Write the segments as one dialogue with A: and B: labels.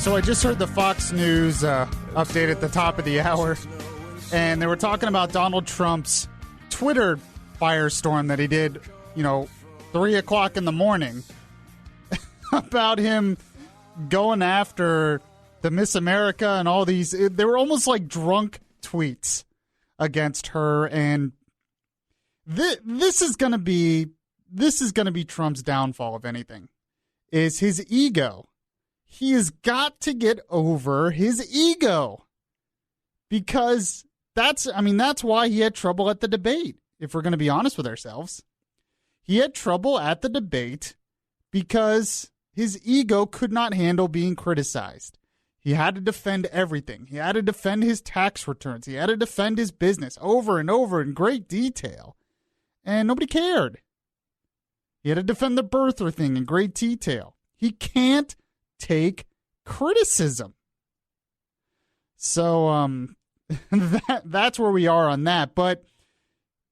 A: So I just heard the Fox News update at the top of the hour, and they were talking about Donald Trump's Twitter firestorm that he did, 3 o'clock in the morning, about him going after the Miss America and all these. They were almost like drunk tweets against her, and this is going to be Trump's downfall, if anything, is his ego. He has got to get over his ego, because that's why he had trouble at the debate. If we're going to be honest with ourselves, he had trouble at the debate because his ego could not handle being criticized. He had to defend everything. He had to defend his tax returns. He had to defend his business over and over in great detail, and nobody cared. He had to defend the birther thing in great detail. He can't take criticism. So that's where we are on that. But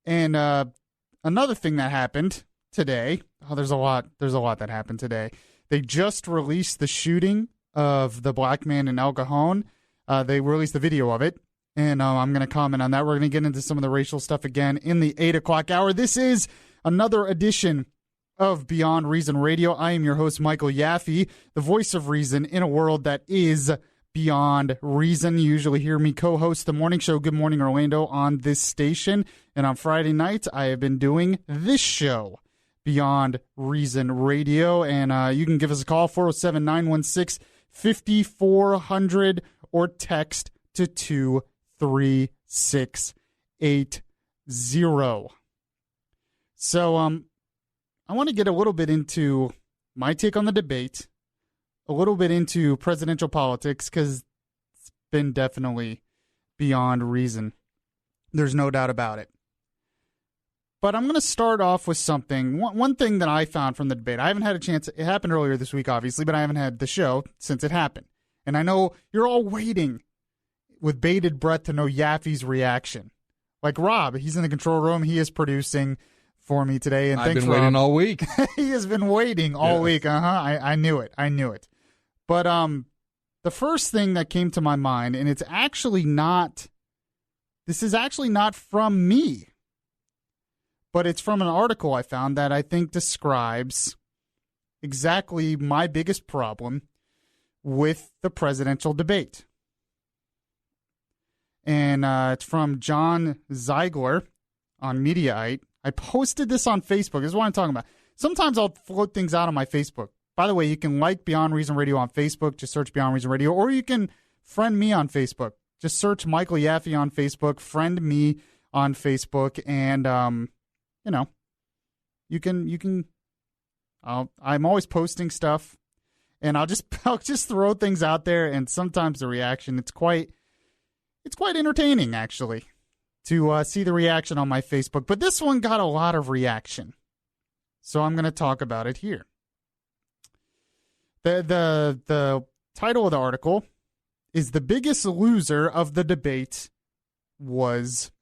A: another thing that happened today. Oh, there's a lot that happened today. They just released the shooting of the black man in El Cajon. They released the video of it, and I'm going to comment on that. We're going to get into some of the racial stuff again in the 8 o'clock hour. This is another edition of Beyond Reason Radio. I am your host, Michael Yaffee, the voice of reason in a world that is beyond reason. You usually hear me co-host the morning show, Good Morning Orlando, on this station. And on Friday nights, I have been doing this show, Beyond Reason Radio. And you can give us a call, 407-916-5400, or text to 23680. So, I want to get a little bit into my take on the debate, a little bit into presidential politics, because it's been definitely beyond reason. There's no doubt about it. But I'm going to start off with something. One thing that I found from the debate. I haven't had a chance. It happened earlier this week, obviously, but I haven't had the show since it happened. And I know you're all waiting with bated breath to know Yaffee's reaction. Like Rob, he's in the control room. He is producing for me today, and
B: I've been waiting all week.
A: He has been waiting all week. I knew it. But the first thing that came to my mind, and it's actually not. This is actually not from me, but it's from an article I found that I think describes exactly my biggest problem with the presidential debate. And it's from John Ziegler on Mediaite. I posted this on Facebook. This is what I'm talking about. Sometimes I'll float things out on my Facebook. By the way, you can like Beyond Reason Radio on Facebook. Just search Beyond Reason Radio. Or you can friend me on Facebook. Just search Michael Yaffee on Facebook. Friend me on Facebook. And, you can. I'm always posting stuff. And I'll just throw things out there. And sometimes the reaction, it's quite entertaining, actually, to see the reaction on my Facebook. But this one got a lot of reaction, so I'm going to talk about it here. The title of the article is "The Biggest Loser of the Debate Was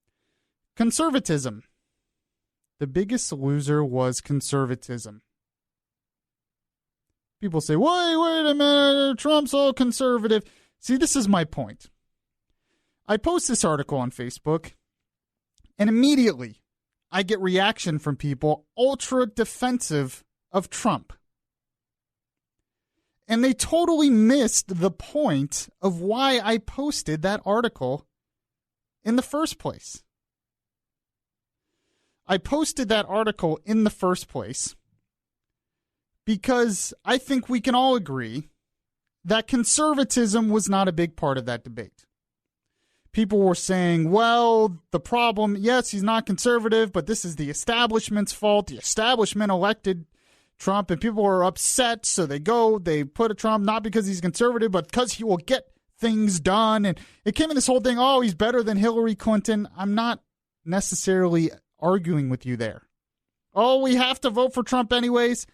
A: Conservatism." The biggest loser was conservatism. People say, wait a minute, Trump's all conservative. See, this is my point. I post this article on Facebook, and immediately I get reaction from people ultra defensive of Trump. And they totally missed the point of why I posted that article in the first place. I posted that article in the first place because I think we can all agree that conservatism was not a big part of that debate. People were saying, well, the problem, yes, he's not conservative, but this is the establishment's fault. The establishment elected Trump, and people were upset, so they put a Trump not because he's conservative, but because he will get things done. And it came in this whole thing, oh, he's better than Hillary Clinton. I'm not necessarily arguing with you there. Oh, we have to vote for Trump anyways.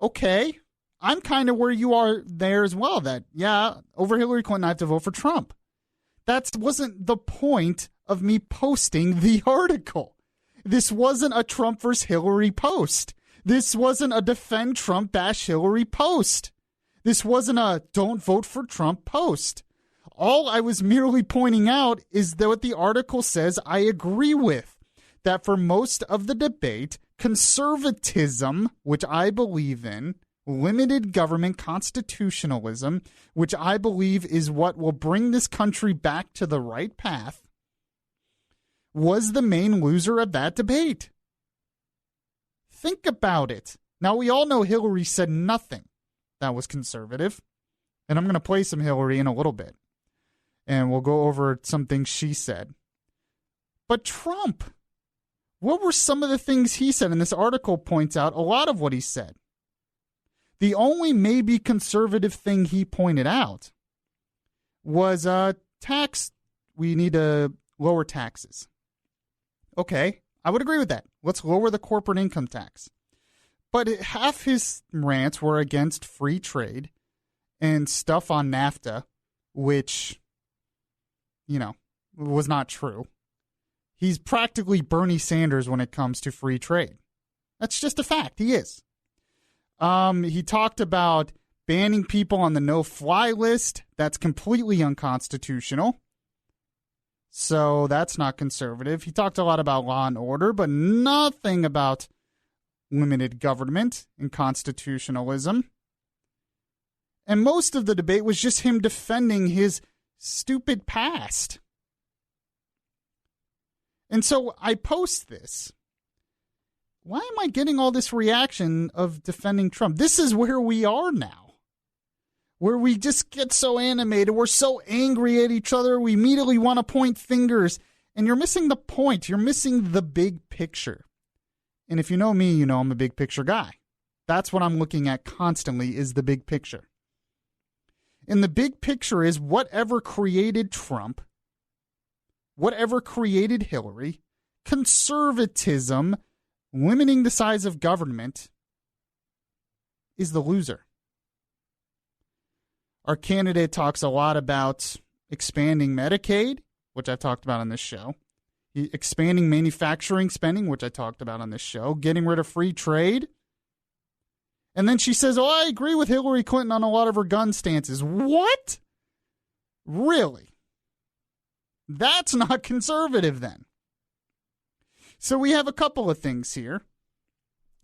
A: Okay, I'm kind of where you are there as well, that, yeah, over Hillary Clinton, I have to vote for Trump. That wasn't the point of me posting the article. This wasn't a Trump versus Hillary post. This wasn't a defend Trump bash Hillary post. This wasn't a don't vote for Trump post. All I was merely pointing out is that what the article says I agree with, that for most of the debate, conservatism, which I believe in, limited government constitutionalism, which I believe is what will bring this country back to the right path, was the main loser of that debate. Think about it. Now, we all know Hillary said nothing that was conservative, and I'm going to play some Hillary in a little bit, and we'll go over some things she said. But Trump, what were some of the things he said? And this article points out a lot of what he said. The only maybe conservative thing he pointed out was tax. We need to lower taxes. Okay, I would agree with that. Let's lower the corporate income tax. But half his rants were against free trade and stuff on NAFTA, which, was not true. He's practically Bernie Sanders when it comes to free trade. That's just a fact. He is. He talked about banning people on the no-fly list. That's completely unconstitutional. So that's not conservative. He talked a lot about law and order, but nothing about limited government and constitutionalism. And most of the debate was just him defending his stupid past. And so I post this. Why am I getting all this reaction of defending Trump? This is where we are now, where we just get so animated. We're so angry at each other. We immediately want to point fingers. And you're missing the point. You're missing the big picture. And if you know me, you know I'm a big picture guy. That's what I'm looking at constantly, is the big picture. And the big picture is whatever created Trump, whatever created Hillary, conservatism, limiting the size of government, is the loser. Our candidate talks a lot about expanding Medicaid, which I've talked about on this show, expanding manufacturing spending, which I talked about on this show, getting rid of free trade. And then she says, I agree with Hillary Clinton on a lot of her gun stances. What? Really? That's not conservative then. So we have a couple of things here,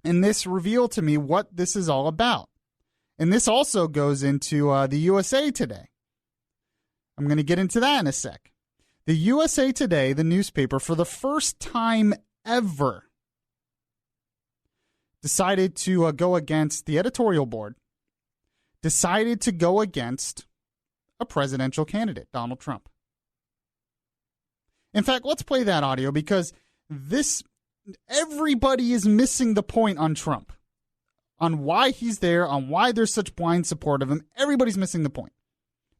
A: and this revealed to me what this is all about. And this also goes into the USA Today. I'm going to get into that in a sec. The USA Today, the newspaper, for the first time ever, decided to go against the editorial board, decided to go against a presidential candidate, Donald Trump. In fact, let's play that audio because everybody is missing the point on Trump, on why he's there, on why there's such blind support of him. Everybody's missing the point.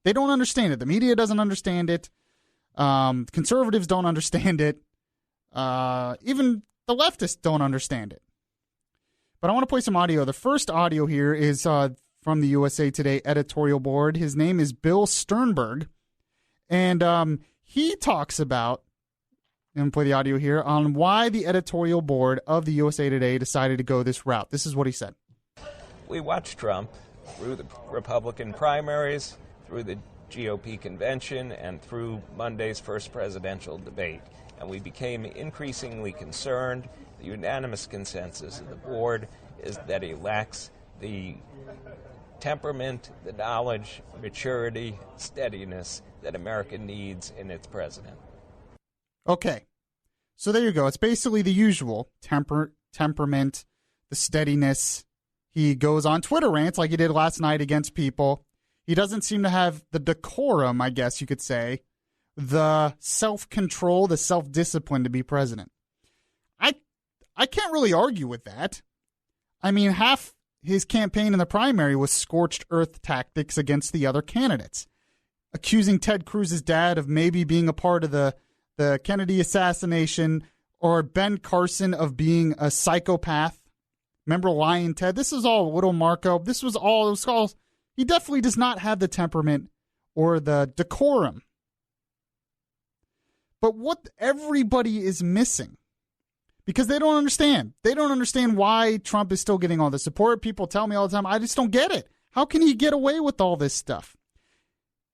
A: They don't understand it. The media doesn't understand it. Conservatives don't understand it. Even the leftists don't understand it. But I want to play some audio. The first audio here is from the USA Today editorial board. His name is Bill Sternberg. And he talks about, and play the audio here, on why the editorial board of the USA Today decided to go this route. This is what he said.
B: We watched Trump through the Republican primaries, through the GOP convention, and through Monday's first presidential debate. And we became increasingly concerned. The unanimous consensus of the board is that he lacks the temperament, the knowledge, maturity, steadiness that America needs in its president.
A: Okay, so there you go. It's basically the usual temperament, the steadiness. He goes on Twitter rants like he did last night against people. He doesn't seem to have the decorum, I guess you could say, the self-control, the self-discipline to be president. I can't really argue with that. I mean, half his campaign in the primary was scorched earth tactics against the other candidates, accusing Ted Cruz's dad of maybe being a part of the Kennedy assassination, or Ben Carson of being a psychopath. Remember Lying Ted? This is all Little Marco. This was all. He definitely does not have the temperament or the decorum. But what everybody is missing, because they don't understand. They don't understand why Trump is still getting all the support. People tell me all the time, I just don't get it. How can he get away with all this stuff?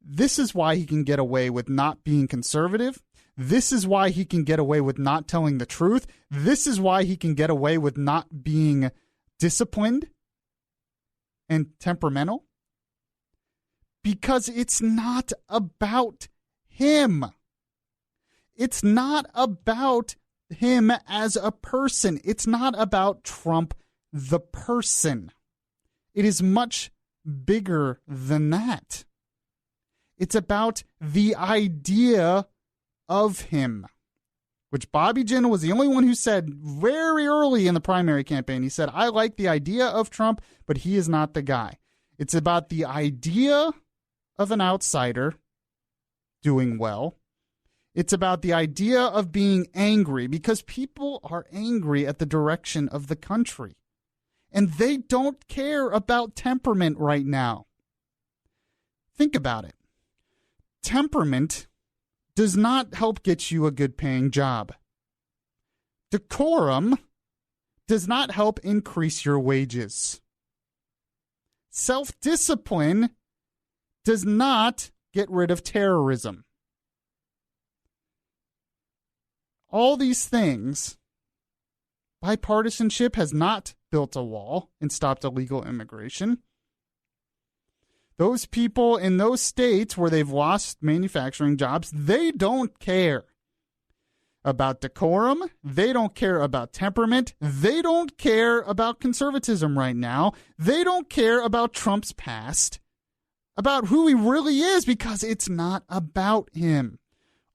A: This is why he can get away with not being conservative. This is why he can get away with not telling the truth. This is why he can get away with not being disciplined and temperamental. Because it's not about him. It's not about him as a person. It's not about Trump, the person. It is much bigger than that. It's about the idea of him, which Bobby Jindal was the only one who said very early in the primary campaign. He said, I like the idea of Trump, but he is not the guy. It's about the idea of an outsider doing well. It's about the idea of being angry, because people are angry at the direction of the country. And they don't care about temperament right now. Think about it. Temperament does not help get you a good paying job. Decorum does not help increase your wages. Self-discipline does not get rid of terrorism. All these things, bipartisanship has not built a wall and stopped illegal immigration. Those people in those states where they've lost manufacturing jobs, they don't care about decorum. They don't care about temperament. They don't care about conservatism right now. They don't care about Trump's past, about who he really is, because it's not about him.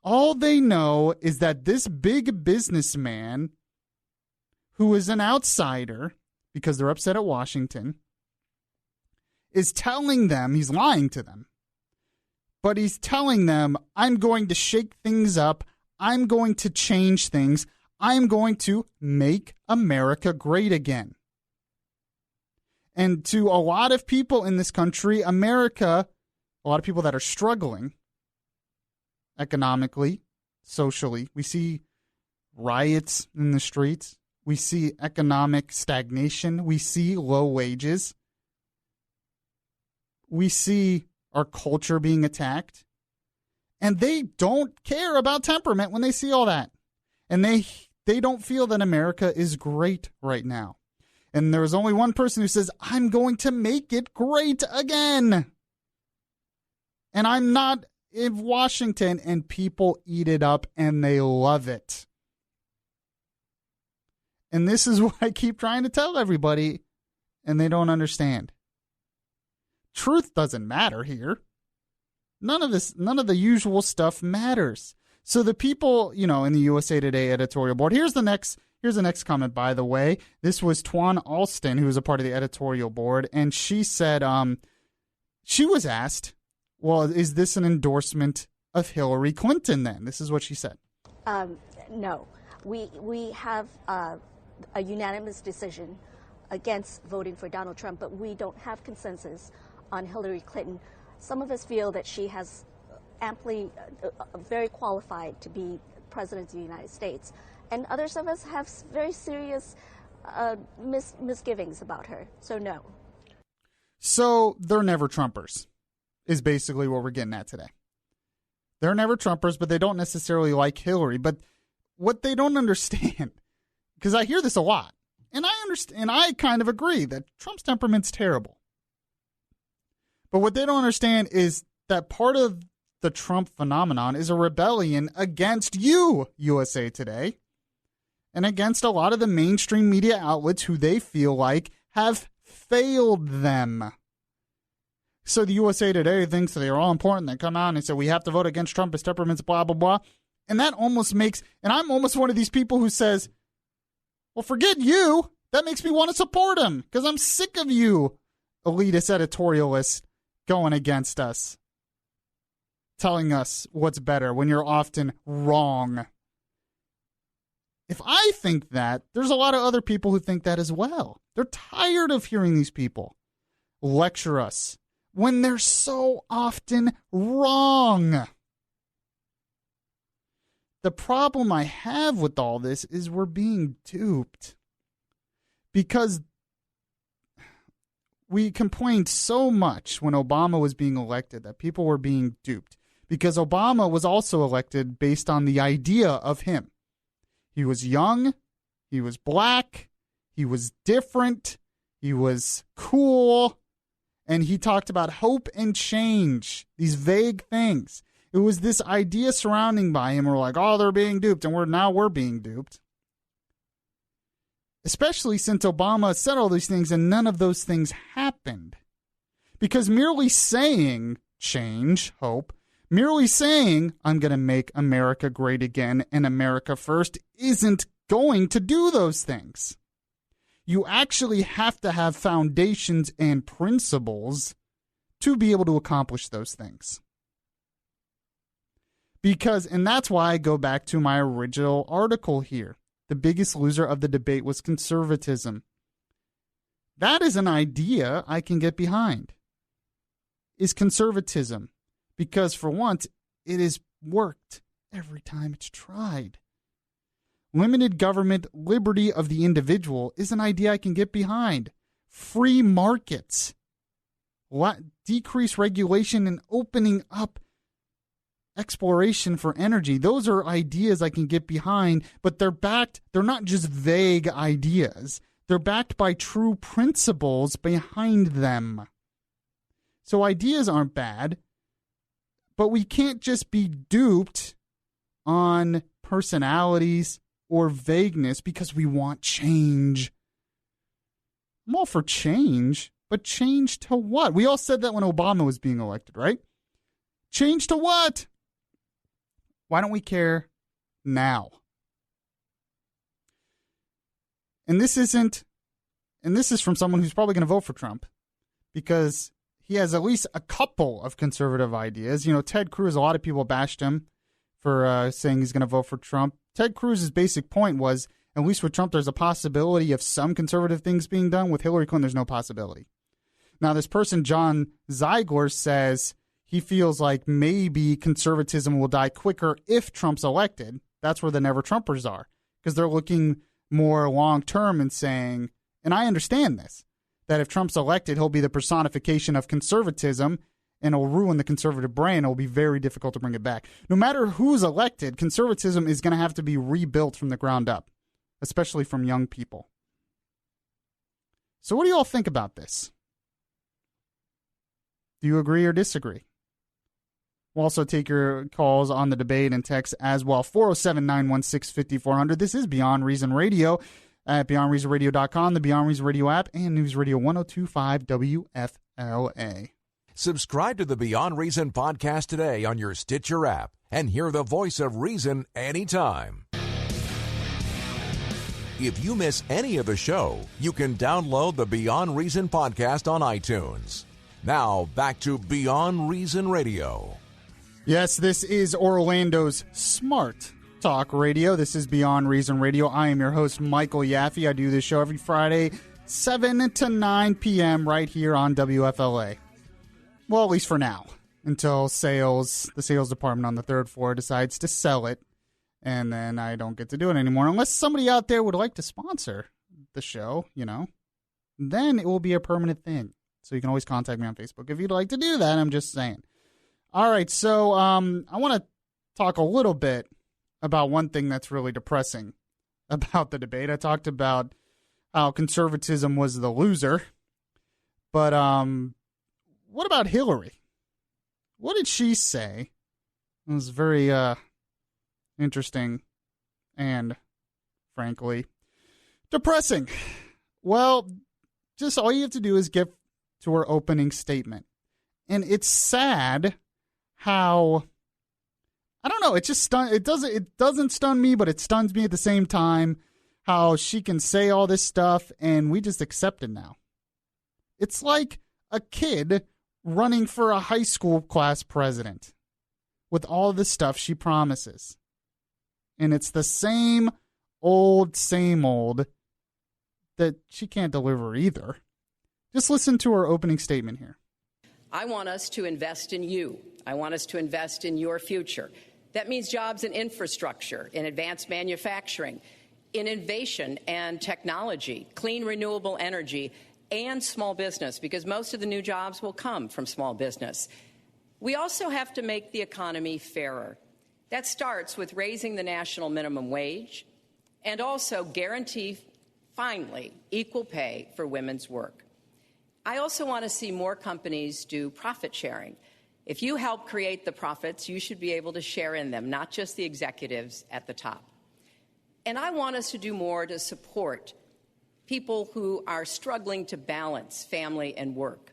A: All they know is that this big businessman, who is an outsider because they're upset at Washington, is telling them, he's lying to them, but he's telling them, I'm going to shake things up. I'm going to change things. I'm going to make America great again. And to a lot of people in this country, America, a lot of people that are struggling economically, socially, we see riots in the streets. We see economic stagnation. We see low wages. We see our culture being attacked. And they don't care about temperament when they see all that. And they don't feel that America is great right now. And there is only one person who says, I'm going to make it great again. And I'm not in Washington, and people eat it up and they love it. And this is what I keep trying to tell everybody, and they don't understand. Truth doesn't matter here. None of the usual stuff matters. So the people, in the USA Today editorial board, here's the next comment, by the way. This was Twan Alston, who was a part of the editorial board, and she said, she was asked, well, is this an endorsement of Hillary Clinton then? This is what she said.
C: No. We have a unanimous decision against voting for Donald Trump, but we don't have consensus on Hillary Clinton. Some of us feel that she has amply, very qualified to be president of the United States. And others of us have very serious misgivings about her. So no.
A: So they're never Trumpers, is basically what we're getting at today. They're never Trumpers, but they don't necessarily like Hillary. But what they don't understand, because I hear this a lot, and I understand, and I kind of agree that Trump's temperament's terrible. But what they don't understand is that part of the Trump phenomenon is a rebellion against you, USA Today, and against a lot of the mainstream media outlets who they feel like have failed them. So the USA Today thinks that they're all important. They come out and they say, we have to vote against Trump, his temperaments, blah, blah, blah. And that almost makes, and I'm almost one of these people who says, well, forget you. That makes me want to support him because I'm sick of you, elitist editorialists, going against us, telling us what's better when you're often wrong. If I think that, there's a lot of other people who think that as well. They're tired of hearing these people lecture us when they're so often wrong. The problem I have with all this is we're being duped. Because we complained so much when Obama was being elected that people were being duped because Obama was also elected based on the idea of him. He was young, he was black, he was different, he was cool, and he talked about hope and change, these vague things. It was this idea surrounding by him. We're like, oh, they're being duped, and we're being duped. Especially since Obama said all these things and none of those things happened. Because merely saying change, hope, merely saying I'm going to make America great again and America first isn't going to do those things. You actually have to have foundations and principles to be able to accomplish those things. And that's why I go back to my original article here. The biggest loser of the debate was conservatism. That is an idea I can get behind, is conservatism. Because for once, it has worked every time it's tried. Limited government, liberty of the individual is an idea I can get behind. Free markets, decreased regulation, and opening up exploration for energy. Those are ideas I can get behind, but they're not just vague ideas. They're backed by true principles behind them. So ideas aren't bad, but we can't just be duped on personalities or vagueness because we want change. I'm all for change, but change to what? We all said that when Obama was being elected, right? Change to what? Why don't we care now? And this is from someone who's probably going to vote for Trump because he has at least a couple of conservative ideas. You know, Ted Cruz, a lot of people bashed him for saying he's going to vote for Trump. Ted Cruz's basic point was, at least with Trump, there's a possibility of some conservative things being done. With Hillary Clinton, there's no possibility. Now, this person, John Ziegler, says he feels like maybe conservatism will die quicker if Trump's elected. That's where the never-Trumpers are, because they're looking more long-term and saying, and I understand this, that if Trump's elected, he'll be the personification of conservatism and it'll ruin the conservative brain. It'll be very difficult to bring it back. No matter who's elected, conservatism is going to have to be rebuilt from the ground up, especially from young people. So what do you all think about this? Do you agree or disagree? We'll also take your calls on the debate and text as well. 407-916-5400. This is Beyond Reason Radio at BeyondReasonRadio.com, the Beyond Reason Radio app, and News Radio 102.5 WFLA.
D: Subscribe to the Beyond Reason podcast today on your Stitcher app and hear the voice of reason anytime. If you miss any of the show, you can download the Beyond Reason podcast on iTunes. Now, back to Beyond Reason Radio.
A: Yes, this is Orlando's Smart Talk Radio. This is Beyond Reason Radio. I am your host, Michael Yaffee. I do this show every Friday, 7 to 9 p.m. right here on WFLA. Well, at least for now, until the sales department on the third floor decides to sell it, and then I don't get to do it anymore. Unless somebody out there would like to sponsor the show, then it will be a permanent thing. So you can always contact me on Facebook if you'd like to do that. I'm just saying. All right, so I want to talk a little bit about one thing that's really depressing about the debate. I talked about how conservatism was the loser, but what about Hillary? What did she say? It was very interesting and, frankly, depressing. Well, just all you have to do is get to her opening statement. And it's sad how, I don't know, it doesn't stun me, but it stuns me at the same time, how she can say all this stuff and we just accept it now. It's like a kid running for a high school class president with all the stuff she promises. And it's the same old that she can't deliver either. Just listen to her opening statement here.
E: I want us to invest in you. I want us to invest in your future. That means jobs in infrastructure, in advanced manufacturing, in innovation and technology, clean renewable energy, and small business, because most of the new jobs will come from small business. We also have to make the economy fairer. That starts with raising the national minimum wage and also guarantee, finally, equal pay for women's work. I also want to see more companies do profit sharing. If you help create the profits, you should be able to share in them, not just the executives at the top. And I want us to do more to support people who are struggling to balance family and work.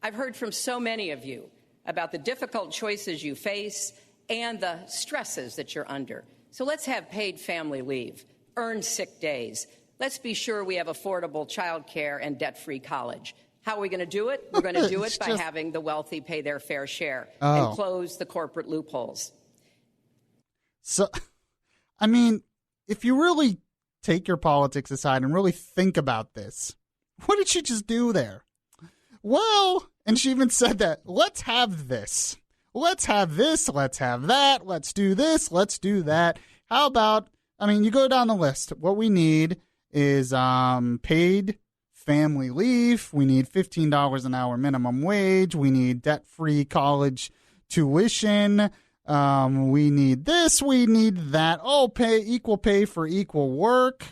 E: I've heard from so many of you about the difficult choices you face and the stresses that you're under. So let's have paid family leave, earned sick days. Let's be sure we have affordable child care and debt-free college. How are we going to do it? We're going to do it by having the wealthy pay their fair share and close the corporate loopholes.
A: So, I mean, if you really take your politics aside and really think about this, what did she just do there? Well, and she even said that, let's have this. Let's have this. Let's have that. Let's do this. Let's do that. How about, I mean, you go down the list. What we need is paid family leave. We need $15 an hour minimum wage. We need debt-free college tuition. We need this. We need that. Oh, equal pay for equal work,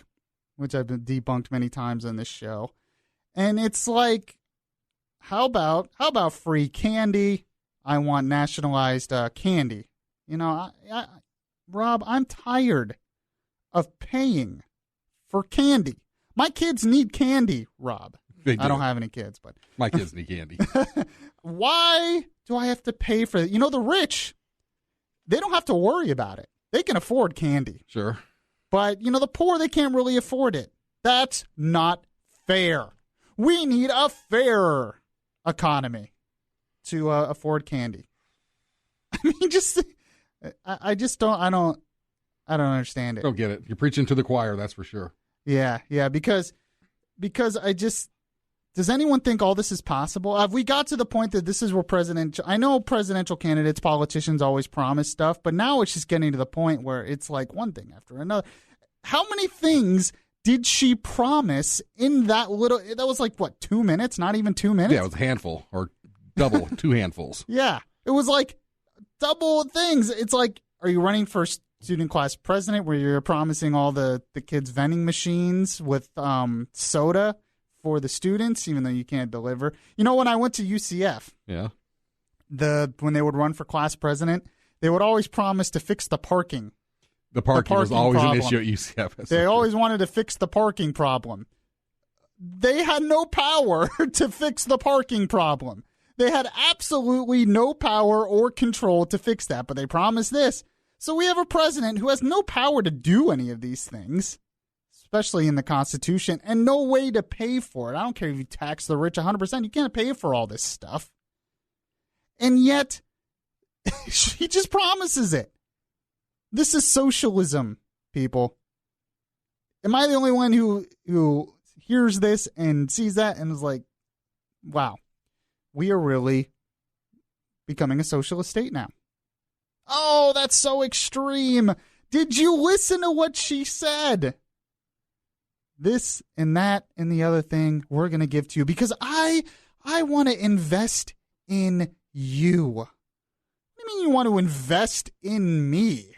A: which I've been debunked many times on this show. And it's like, how about free candy? I want nationalized candy. You know, Rob, I'm tired of paying for candy. My kids need candy, Rob.
F: They do.
A: I don't have any kids, but
F: my kids need candy.
A: Why do I have to pay for it? You know, the rich, they don't have to worry about it. They can afford candy.
F: Sure.
A: But, you know, the poor, they can't really afford it. That's not fair. We need a fairer economy to afford candy. I mean, I don't understand it.
F: Don't get it. You're preaching to the choir, that's for sure.
A: Yeah, because does anyone think all this is possible? Have we got to the point that this is where I know presidential candidates, politicians always promise stuff, but now it's just getting to the point where it's like one thing after another. How many things did she promise in that was like, what, 2 minutes? Not even 2 minutes?
F: Yeah, it was a handful or double, 2 handfuls.
A: Yeah, it was like double things. It's like, are you running for student class president where you're promising all the kids vending machines with soda for the students, even though you can't deliver? You know, when I went to UCF,
F: yeah,
A: when they would run for class president, they would always promise to fix the parking.
F: The parking was always
A: problem.
F: an issue at UCF.
A: They always wanted to fix the parking problem. They had no power to fix the parking problem. They had absolutely no power or control to fix that, but they promised this. So we have a president who has no power to do any of these things, especially in the Constitution, and no way to pay for it. I don't care if you tax the rich 100%. You can't pay for all this stuff. And yet, she just promises it. This is socialism, people. Am I the only one who hears this and sees that and is like, wow, we are really becoming a socialist state now? Oh, that's so extreme. Did you listen to what she said? This and that and the other thing we're going to give to you because I want to invest in you. What do you mean you want to invest in me?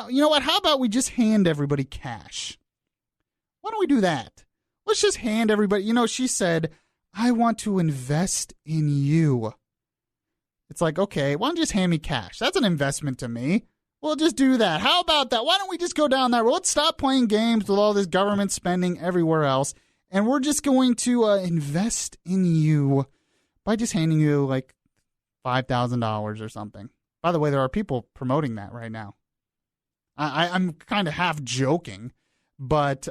A: You know what? How about we just hand everybody cash? Why don't we do that? Let's just hand everybody. You know, she said, I want to invest in you. It's like, okay, why don't you just hand me cash? That's an investment to me. We'll just do that. How about that? Why don't we just go down that road? Let's stop playing games with all this government spending everywhere else, and we're just going to invest in you by just handing you like $5,000 or something. By the way, there are people promoting that right now. I'm kind of half joking, but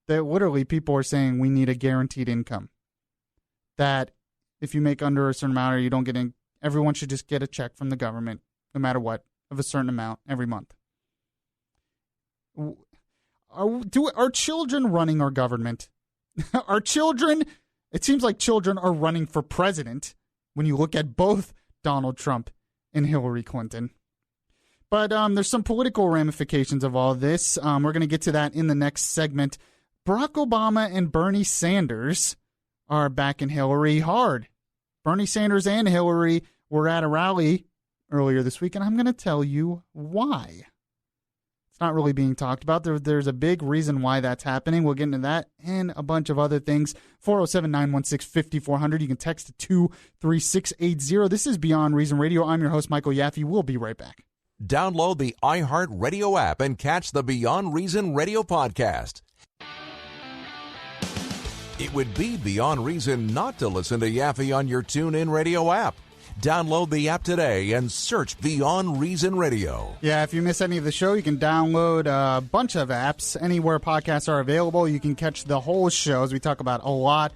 A: literally people are saying we need a guaranteed income. That if you make under a certain amount or you don't get in, everyone should just get a check from the government, no matter what, of a certain amount every month. Are children running our government? Are children, it seems like children are running for president when you look at both Donald Trump and Hillary Clinton. But there's some political ramifications of all this. We're going to get to that in the next segment. Barack Obama and Bernie Sanders are backing Hillary hard. Bernie Sanders and Hillary were at a rally earlier this week, and I'm going to tell you why. It's not really being talked about. There's a big reason why that's happening. We'll get into that and a bunch of other things. 407-916-5400. You can text to 23680. This is Beyond Reason Radio. I'm your host, Michael Yaffee. We'll be right back.
D: Download the iHeartRadio app and catch the Beyond Reason Radio podcast. It would be beyond reason not to listen to Yaffee on your TuneIn Radio app. Download the app today and search Beyond Reason Radio.
A: Yeah, if you miss any of the show, you can download a bunch of apps. Anywhere podcasts are available, you can catch the whole show, as we talk about a lot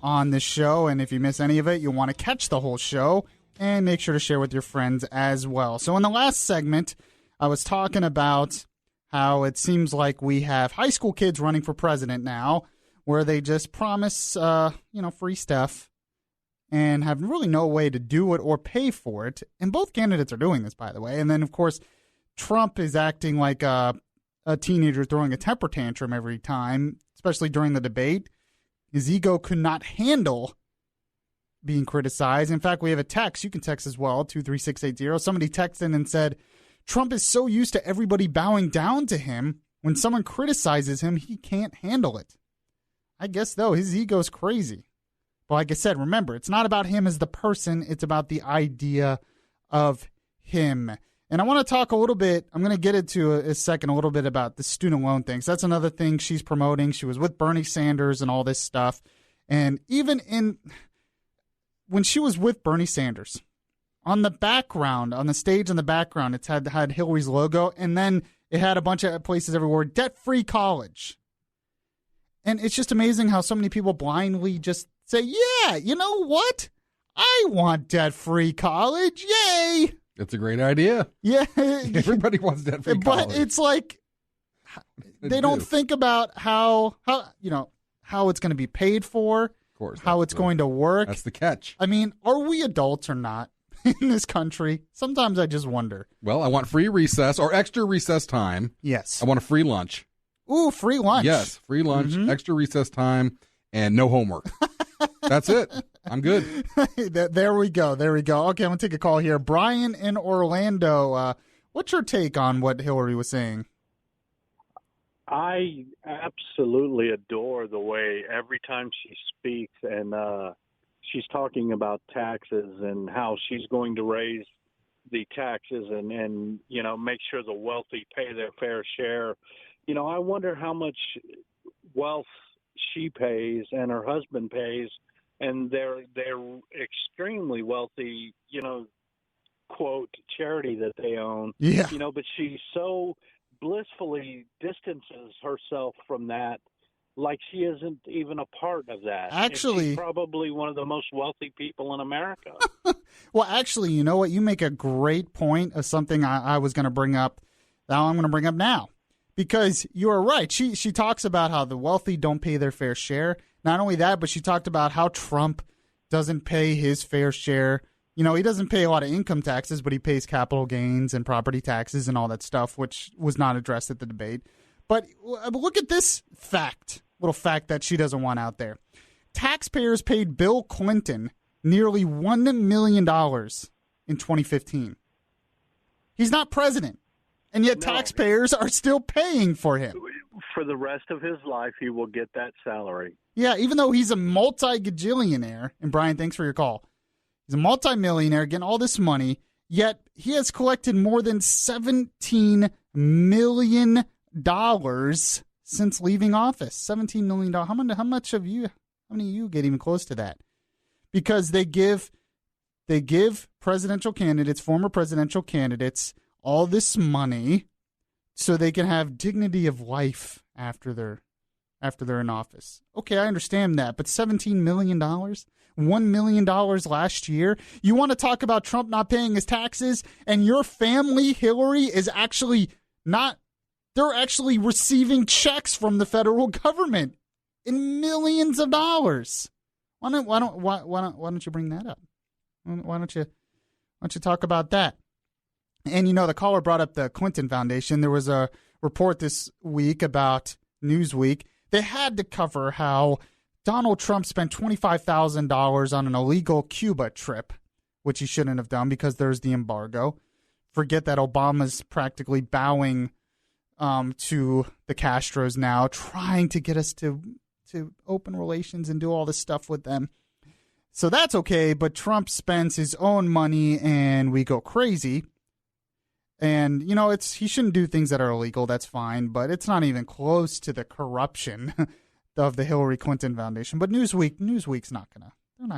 A: on this show. And if you miss any of it, you'll want to catch the whole show and make sure to share with your friends as well. So in the last segment, I was talking about how it seems like we have high school kids running for president now, where they just promise, free stuff and have really no way to do it or pay for it. And both candidates are doing this, by the way. And then, of course, Trump is acting like a teenager throwing a temper tantrum every time, especially during the debate. His ego could not handle being criticized. In fact, we have a text. You can text as well, 23680. Somebody texted in and said, Trump is so used to everybody bowing down to him. When someone criticizes him, he can't handle it. I guess, though, his ego's crazy. But like I said, remember, it's not about him as the person. It's about the idea of him. And I want to talk a little bit, I'm going to get into a second, a little bit about the student loan things. That's another thing she's promoting. She was with Bernie Sanders and all this stuff. And even when she was with Bernie Sanders, on the background, on the stage in the background, it had Hillary's logo. And then it had a bunch of places everywhere, debt-free college. And it's just amazing how so many people blindly just say, yeah, you know what? I want debt-free college. Yay.
F: It's a great idea.
A: Yeah.
F: Everybody wants debt-free college.
A: But it's like they don't think about how it's going to be paid for, of course, how it's going to work.
F: That's the catch.
A: I mean, are we adults or not in this country? Sometimes I just wonder.
F: Well, I want free recess or extra recess time.
A: Yes.
F: I want a free lunch.
A: Ooh, free lunch.
F: Yes, free lunch, extra recess time, and no homework. That's it. I'm good.
A: There we go. Okay, I'm going to take a call here. Brian in Orlando, what's your take on what Hillary was saying?
G: I absolutely adore the way every time she speaks and she's talking about taxes and how she's going to raise the taxes and make sure the wealthy pay their fair share. I wonder how much wealth she pays and her husband pays, and they're extremely wealthy, quote, charity that they own.
A: Yeah.
G: But she so blissfully distances herself from that like she isn't even a part of that.
A: Actually,
G: she's probably one of the most wealthy people in America.
A: Well, actually, you know what? You make a great point of something I was going to bring up. Now I'm going to bring up now. Because you are right. She talks about how the wealthy don't pay their fair share. Not only that, but she talked about how Trump doesn't pay his fair share. He doesn't pay a lot of income taxes, but he pays capital gains and property taxes and all that stuff, which was not addressed at the debate. But look at this little fact that she doesn't want out there. Taxpayers paid Bill Clinton nearly $1 million in 2015. He's not president. And yet taxpayers are still paying for him.
G: For the rest of his life, he will get that salary.
A: Yeah, even though he's a multi-gajillionaire, and Brian, thanks for your call. He's a multi-millionaire getting all this money, yet he has collected more than $17 million since leaving office. $17 million. How many of you get even close to that? Because they give presidential candidates, former presidential candidates, all this money so they can have dignity of life after they're in office. Okay, I understand that, but $17 million? $1 million last year? You want to talk about Trump not paying his taxes, and your family, Hillary, is actually not, they're actually receiving checks from the federal government in millions of dollars. Why don't you bring that up? Why don't you talk about that? And, the caller brought up the Clinton Foundation. There was a report this week about Newsweek They had to cover how Donald Trump spent $25,000 on an illegal Cuba trip, which he shouldn't have done because there's the embargo. Forget that Obama's practically bowing to the Castros now, trying to get us to open relations and do all this stuff with them. So that's okay, but Trump spends his own money and we go crazy. And, you know, he shouldn't do things that are illegal. That's fine, but it's not even close to the corruption of the Hillary Clinton Foundation. But Newsweek's they're not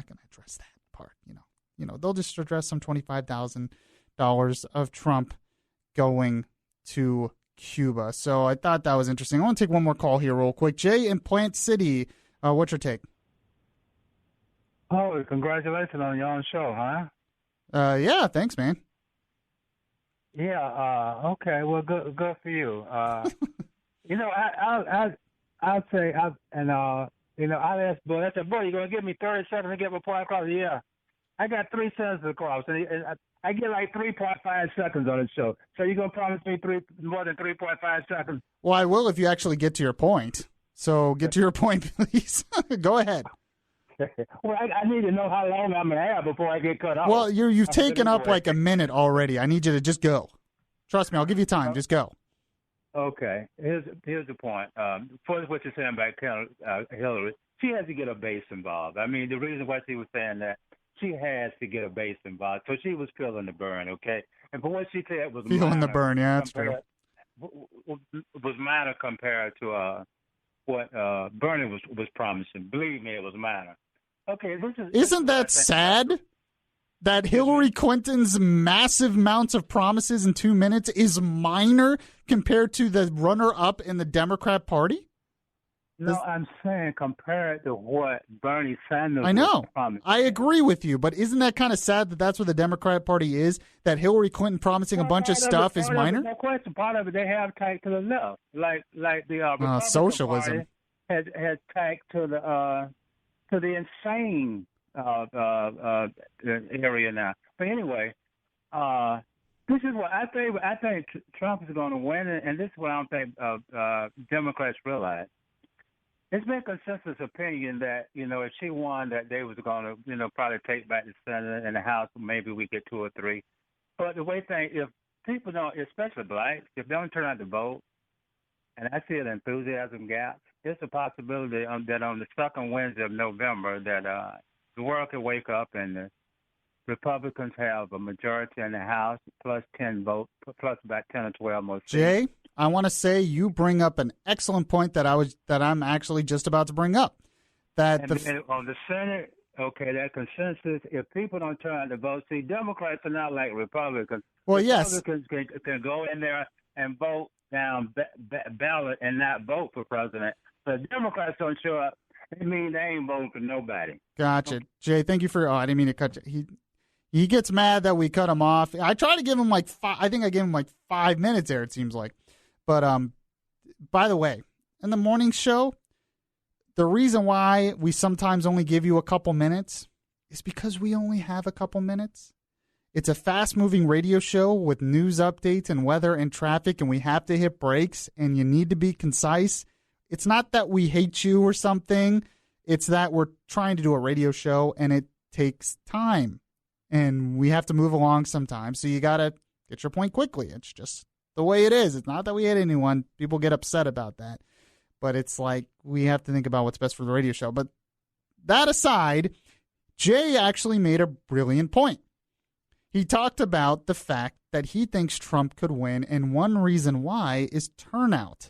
A: gonna address that part. You know, they'll just address some $25,000 of Trump going to Cuba. So I thought that was interesting. I want to take one more call here real quick. Jay in Plant City, what's your take?
H: Oh, congratulations on your own show, huh?
A: Yeah, thanks, man.
H: Yeah. Okay. Well, good for you. You know, I'll say, I'll ask Boy. I said, Boy, you gonna give me 30 seconds to get my point across? Yeah. I got 3 sentences across, and I get like 3.5 seconds on the show. So you gonna promise me more than 3.5 seconds?
A: Well, I will if you actually get to your point. So get to your point, please. Go ahead.
H: Well, I need to know how long I'm going to have before I get cut off.
A: Well, you've taken up like a minute already. I need you to just go. Trust me, I'll give you time. Just go.
H: Okay. Here's the point. For what you're saying about Hillary, she has to get a base involved. I mean, the reason why she was saying that, she has to get a base involved. So she was feeling the burn, okay? And for what she said was
A: feeling the burn, yeah, that's true.
H: Was minor compared to what Bernie was promising. Believe me, it was minor. Okay,
A: isn't that sad that Hillary Clinton's massive amounts of promises in 2 minutes is minor compared to the runner-up in the Democrat Party?
H: No, I'm saying compared to what Bernie Sanders promised.
A: I agree with you, but isn't that kind of sad that that's what the Democrat Party is, that Hillary Clinton promising a bunch of stuff is minor?
H: No question. Part of it, they have tacked to the left, like the Republican
A: socialism
H: Party has tacked to the insane area now. But anyway, this is what I think Trump is going to win, and this is what I don't think Democrats realize. It's been consensus opinion that, if she won, that they was going to, probably take back the Senate and the House, maybe we get 2 or 3. But the way if people don't, especially blacks, if they don't turn out to vote, and I see an enthusiasm gap, it's a possibility that on the second Wednesday of November that the world could wake up and the Republicans have a majority in the House plus 10 votes, plus about 10 or 12 more seats.
A: Jay, I want to say you bring up an excellent point that I'm actually just about to bring up.
H: And on the Senate, okay, that consensus, if people don't turn out to vote, see, Democrats are not like Republicans.
A: Well, yes.
H: Republicans can go in there and vote down ballot and not vote for president. So if Democrats don't show up, it means they ain't voting for nobody.
A: Gotcha. Okay. Jay, thank you for, I didn't mean to cut you. He gets mad that we cut him off. I try to give him I think I gave him 5 minutes there, it seems like. But by the way, in the morning show, the reason why we sometimes only give you a couple minutes is because we only have a couple minutes. It's a fast-moving radio show with news updates and weather and traffic, and we have to hit breaks, and you need to be concise. It's not that we hate you or something. It's that we're trying to do a radio show, and it takes time, and we have to move along sometimes. So you got to get your point quickly. It's just the way it is. It's not that we hate anyone. People get upset about that. But it's like we have to think about what's best for the radio show. But that aside, Jay actually made a brilliant point. He talked about the fact that he thinks Trump could win, and one reason why is turnout.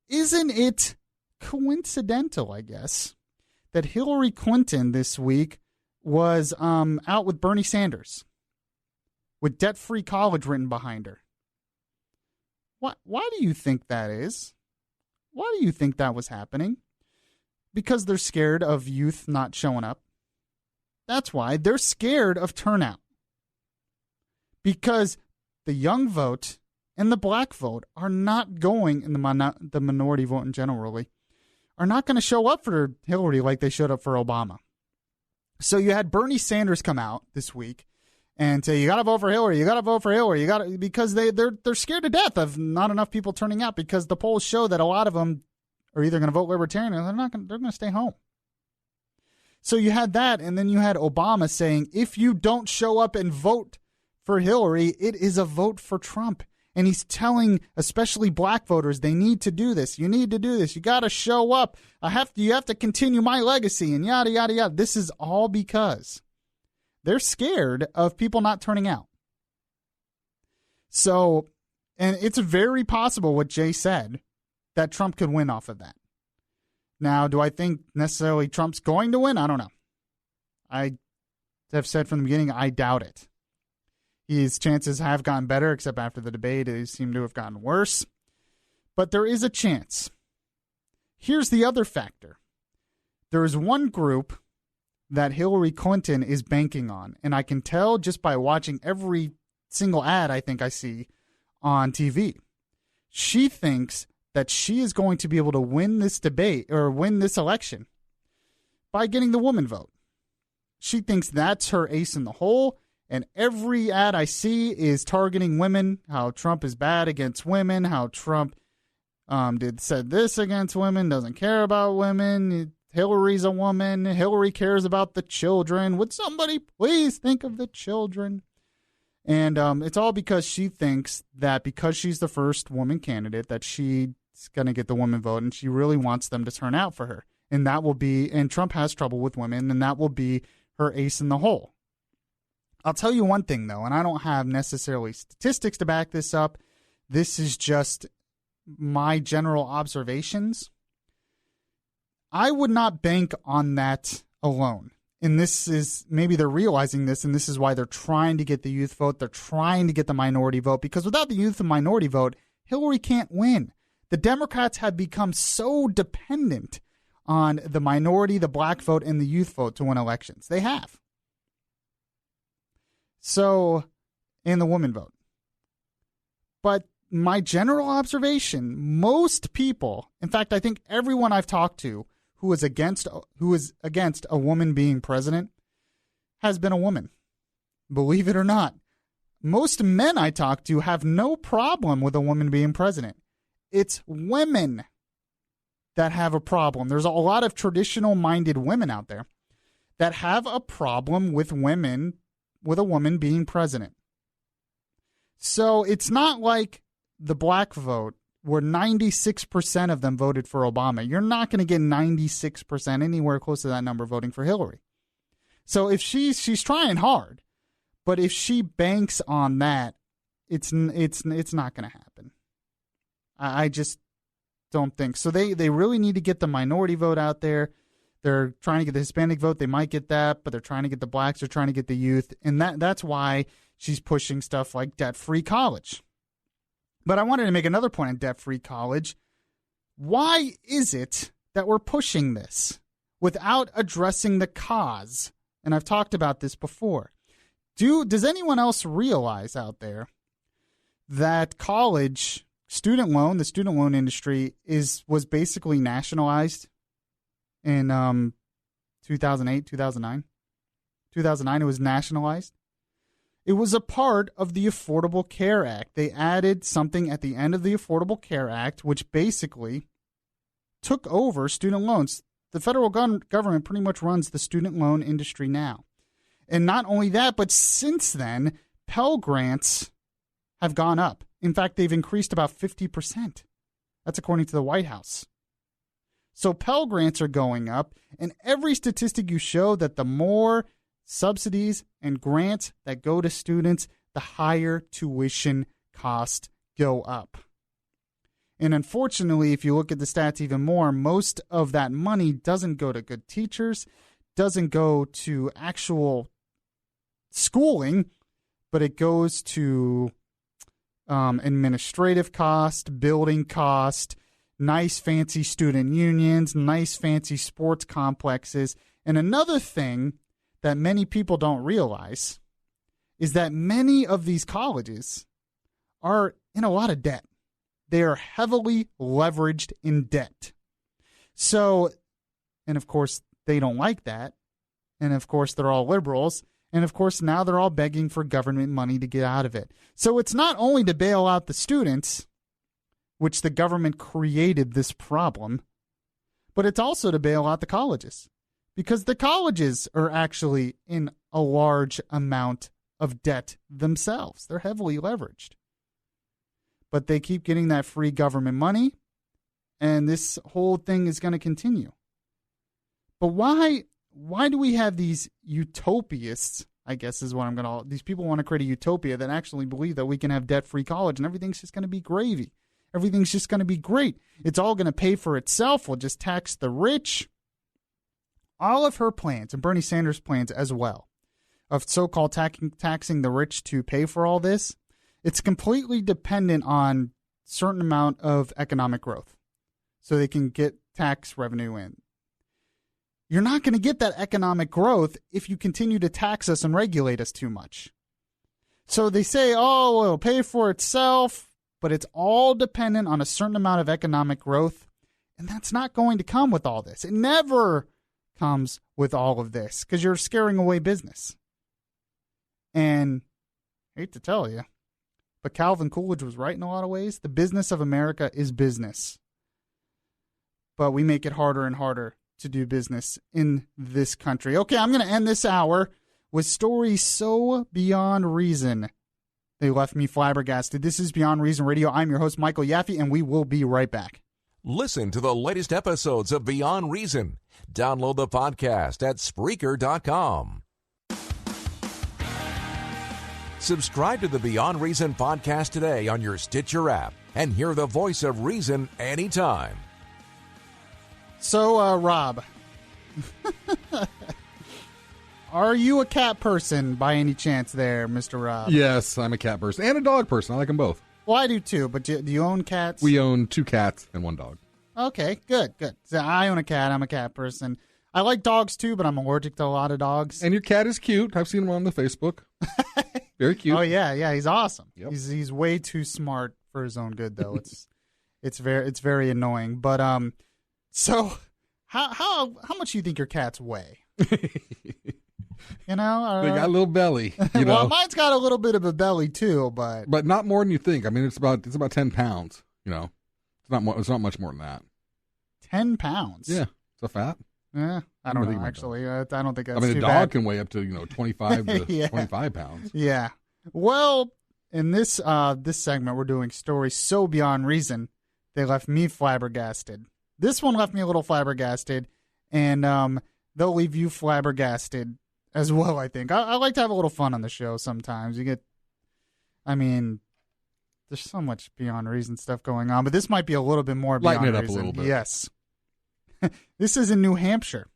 A: Isn't it coincidental, I guess, that Hillary Clinton this week was out with Bernie Sanders with debt-free college written behind her? Why do you think that is? Why do you think that was happening? Because they're scared of youth not showing up. That's why. They're scared of turnout. Because the young vote and the black vote are not going, in the minority vote in general, really, are not going to show up for Hillary like they showed up for Obama. So you had Bernie Sanders come out this week and say, you got to vote for Hillary, you got to vote for Hillary, because they're scared to death of not enough people turning out, because the polls show that a lot of them are either going to vote Libertarian or they're going to stay home. So you had that, and then you had Obama saying, if you don't show up and vote for Hillary, it is a vote for Trump. And he's telling especially black voters they need to do this. You need to do this. You got to show up. You have to continue my legacy and yada, yada, yada. This is all because they're scared of people not turning out. So, and it's very possible what Jay said, that Trump could win off of that. Now, do I think necessarily Trump's going to win? I don't know. I have said from the beginning, I doubt it. His chances have gotten better, except after the debate, they seem to have gotten worse. But there is a chance. Here's the other factor. There is one group that Hillary Clinton is banking on, and I can tell just by watching every single ad I think I see on TV. She thinks that she is going to be able to win this debate or win this election by getting the woman vote. She thinks that's her ace in the hole, and every ad I see is targeting women, how Trump is bad against women, how Trump said this against women, doesn't care about women, Hillary's a woman, Hillary cares about the children, would somebody please think of the children? And it's all because she thinks that because she's the first woman candidate that she's going to get the woman vote, and she really wants them to turn out for her. And that will be, and Trump has trouble with women, and that will be her ace in the hole. I'll tell you one thing, though, and I don't have necessarily statistics to back this up. This is just my general observations. I would not bank on that alone. And this is, maybe they're realizing this, and this is why they're trying to get the youth vote. They're trying to get the minority vote, because without the youth and minority vote, Hillary can't win. The Democrats have become so dependent on the minority, the black vote, and the youth vote to win elections. They have. So, and the woman vote. But my general observation, most people, in fact, I think everyone I've talked to who is against a woman being president has been a woman. Believe it or not. Most men I talk to have no problem with a woman being president. It's women that have a problem. There's a lot of traditional-minded women out there that have a problem with a woman being president. So it's not like the black vote where 96% of them voted for Obama. You're not going to get 96% anywhere close to that number voting for Hillary. So if she's trying hard, but if she banks on that, it's not going to happen. I just don't think so. They really need to get the minority vote out there. They're trying to get the Hispanic vote. They might get that, but they're trying to get the blacks. They're trying to get the youth. And that's why she's pushing stuff like debt-free college. But I wanted to make another point on debt-free college. Why is it that we're pushing this without addressing the cause? And I've talked about this before. Does anyone else realize out there that college the student loan industry was basically nationalized in 2008, 2009? 2009, it was nationalized. It was a part of the Affordable Care Act. They added something at the end of the Affordable Care Act, which basically took over student loans. The federal government pretty much runs the student loan industry now. And not only that, but since then, Pell Grants have gone up. In fact, they've increased about 50%. That's according to the White House. So Pell Grants are going up, and every statistic you show that the more subsidies and grants that go to students, the higher tuition costs go up. And unfortunately, if you look at the stats even more, most of that money doesn't go to good teachers, doesn't go to actual schooling, but it goes to administrative cost, building cost, nice fancy student unions, nice fancy sports complexes. And another thing that many people don't realize is that many of these colleges are in a lot of debt. They are heavily leveraged in debt. So, and of course, they don't like that. And of course, they're all liberals. And of course, now they're all begging for government money to get out of it. So it's not only to bail out the students, which the government created this problem but it's also to bail out the colleges, because the colleges are actually in a large amount of debt themselves. They're heavily leveraged. But they keep getting that free government money, and this whole thing is going to continue. But why do we have these utopists, I guess is what these people want to create a utopia that actually believe that we can have debt-free college and everything's just going to be gravy. Everything's just going to be great. It's all going to pay for itself. We'll just tax the rich. All of her plans, and Bernie Sanders' plans as well, of so-called taxing the rich to pay for all this, it's completely dependent on a certain amount of economic growth so they can get tax revenue in. You're not going to get that economic growth if you continue to tax us and regulate us too much. So they say, oh, it'll pay for itself, but it's all dependent on a certain amount of economic growth, and that's not going to come with all this. It never comes with all of this because you're scaring away business. And I hate to tell you, but Calvin Coolidge was right in a lot of ways. The business of America is business. But we make it harder and harder to do business in this country. Okay, I'm going to end this hour with stories so beyond reason they left me flabbergasted. This is Beyond Reason Radio. I'm your host, Michael Yaffee, and we will be right back.
D: Listen to the latest episodes of Beyond Reason. Download the podcast at Spreaker.com. Subscribe to the Beyond Reason podcast today on your Stitcher app and hear the voice of reason anytime.
A: So, Rob, are you a cat person by any chance there, Mr. Rob?
F: Yes, I'm a cat person and a dog person. I like them both.
A: Well, I do too, but do you own cats?
F: We own 2 cats and 1 dog.
A: Okay, good. So I own a cat. I'm a cat person. I like dogs too, but I'm allergic to a lot of dogs.
F: And your cat is cute. I've seen him on the Facebook. Very cute.
A: Oh, yeah, he's awesome.
F: Yep.
A: He's way too smart for his own good, though. It's very annoying. But so how much do you think your cats weigh? You know,
F: they got a little belly. You know?
A: Well, mine's got a little bit of a belly too, but
F: not more than you think. I mean, it's about 10 pounds. You know, it's not much more than that.
A: 10 pounds.
F: Yeah, it's a fat.
A: Yeah, I don't know. Actually, I don't think that's.
F: I mean,
A: too
F: a dog
A: bad.
F: can weigh up to 25 to
A: Yeah.
F: 25 pounds.
A: Yeah. Well, in this segment, we're doing stories so beyond reason they left me flabbergasted. This one left me a little flabbergasted, and they'll leave you flabbergasted as well. I think I like to have a little fun on the show sometimes. There's so much beyond reason stuff going on, but this might be a little bit more beyond
F: reason. Lighten it up
A: reason.
F: a little bit.
A: Yes. This is in New Hampshire.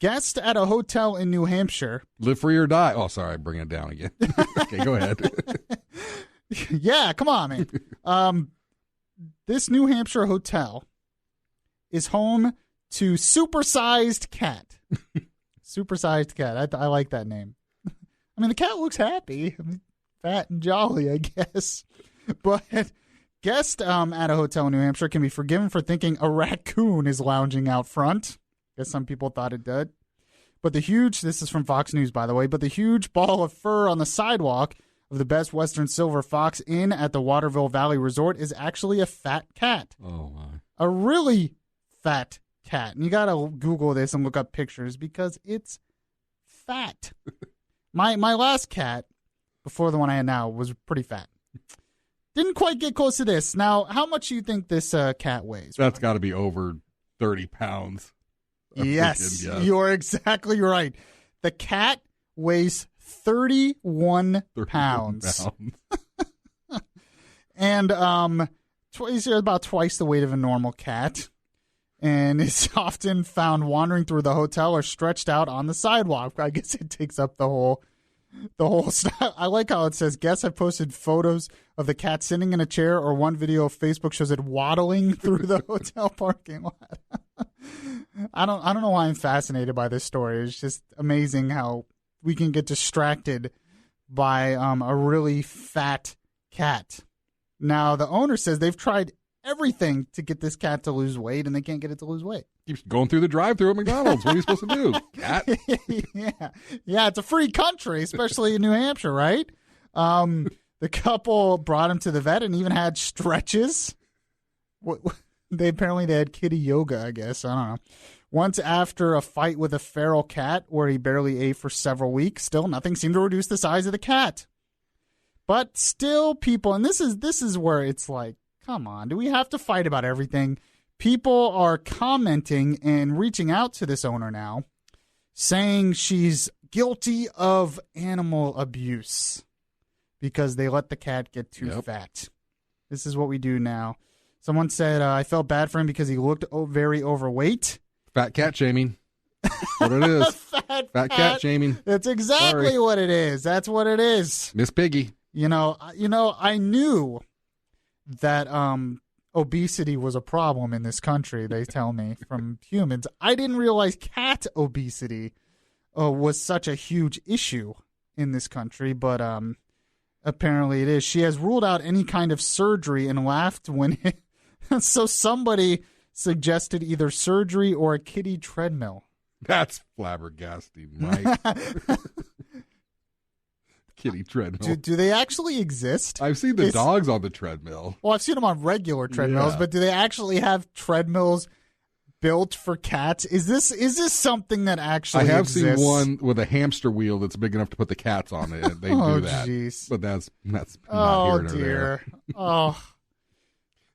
A: Guest at a hotel in New Hampshire.
F: Live free or die. Oh, sorry, bring it down again. Okay, go ahead.
A: Yeah, come on, man. This New Hampshire hotel is home to Supersized Cat. Supersized Cat. I like that name. I mean, the cat looks happy. Fat and jolly, I guess. But guests at a hotel in New Hampshire can be forgiven for thinking a raccoon is lounging out front. Guess some people thought it did. But this is from Fox News, by the way, but the huge ball of fur on the sidewalk of the Best Western Silver Fox Inn at the Waterville Valley Resort is actually a fat cat.
F: Oh, my.
A: A really fat cat. And you got to Google this and look up pictures because it's fat. My last cat, before the one I had now, was pretty fat. Didn't quite get close to this. Now, how much do you think this cat weighs?
F: That's got to be over 30 pounds.
A: Yes, you're exactly right. The cat weighs 31 pounds. And he's about twice the weight of a normal cat. And is often found wandering through the hotel or stretched out on the sidewalk. I guess it takes up the whole stuff. I like how it says guests have posted photos of the cat sitting in a chair, or one video of Facebook shows it waddling through the hotel parking lot. I don't know why I'm fascinated by this story. It's just amazing how we can get distracted by a really fat cat. Now, the owner says they've tried everything to get this cat to lose weight, and they can't get it to lose weight.
F: Keeps going through the drive-thru at McDonald's. What are you supposed to do, cat?
A: Yeah, it's a free country, especially in New Hampshire, right? The couple brought him to the vet and even had stretches. They had kitty yoga, I guess. I don't know. Once after a fight with a feral cat where he barely ate for several weeks, still nothing seemed to reduce the size of the cat. But still people, and this is where it's like, come on, do we have to fight about everything? People are commenting and reaching out to this owner now, saying she's guilty of animal abuse because they let the cat get too fat. This is what we do now. Someone said, I felt bad for him because he looked very overweight.
F: Fat cat shaming. What it is. Fat cat shaming.
A: That's exactly what it is. That's what it is.
F: Miss Piggy.
A: You know, I knew that obesity was a problem in this country, they tell me, from humans. I didn't realize cat obesity was such a huge issue in this country, but apparently it is. She has ruled out any kind of surgery and laughed when so somebody suggested either surgery or a kitty treadmill.
F: That's flabbergasting, Mike. Kitty treadmill.
A: Do they actually exist?
F: I've seen the dogs on the treadmill.
A: Well, I've seen them on regular treadmills, but do they actually have treadmills built for cats? Is this something that actually exists?
F: I have seen one with a hamster wheel that's big enough to put the cats on it. And they do that.
A: Geez.
F: But that's not here nor there.
A: Oh,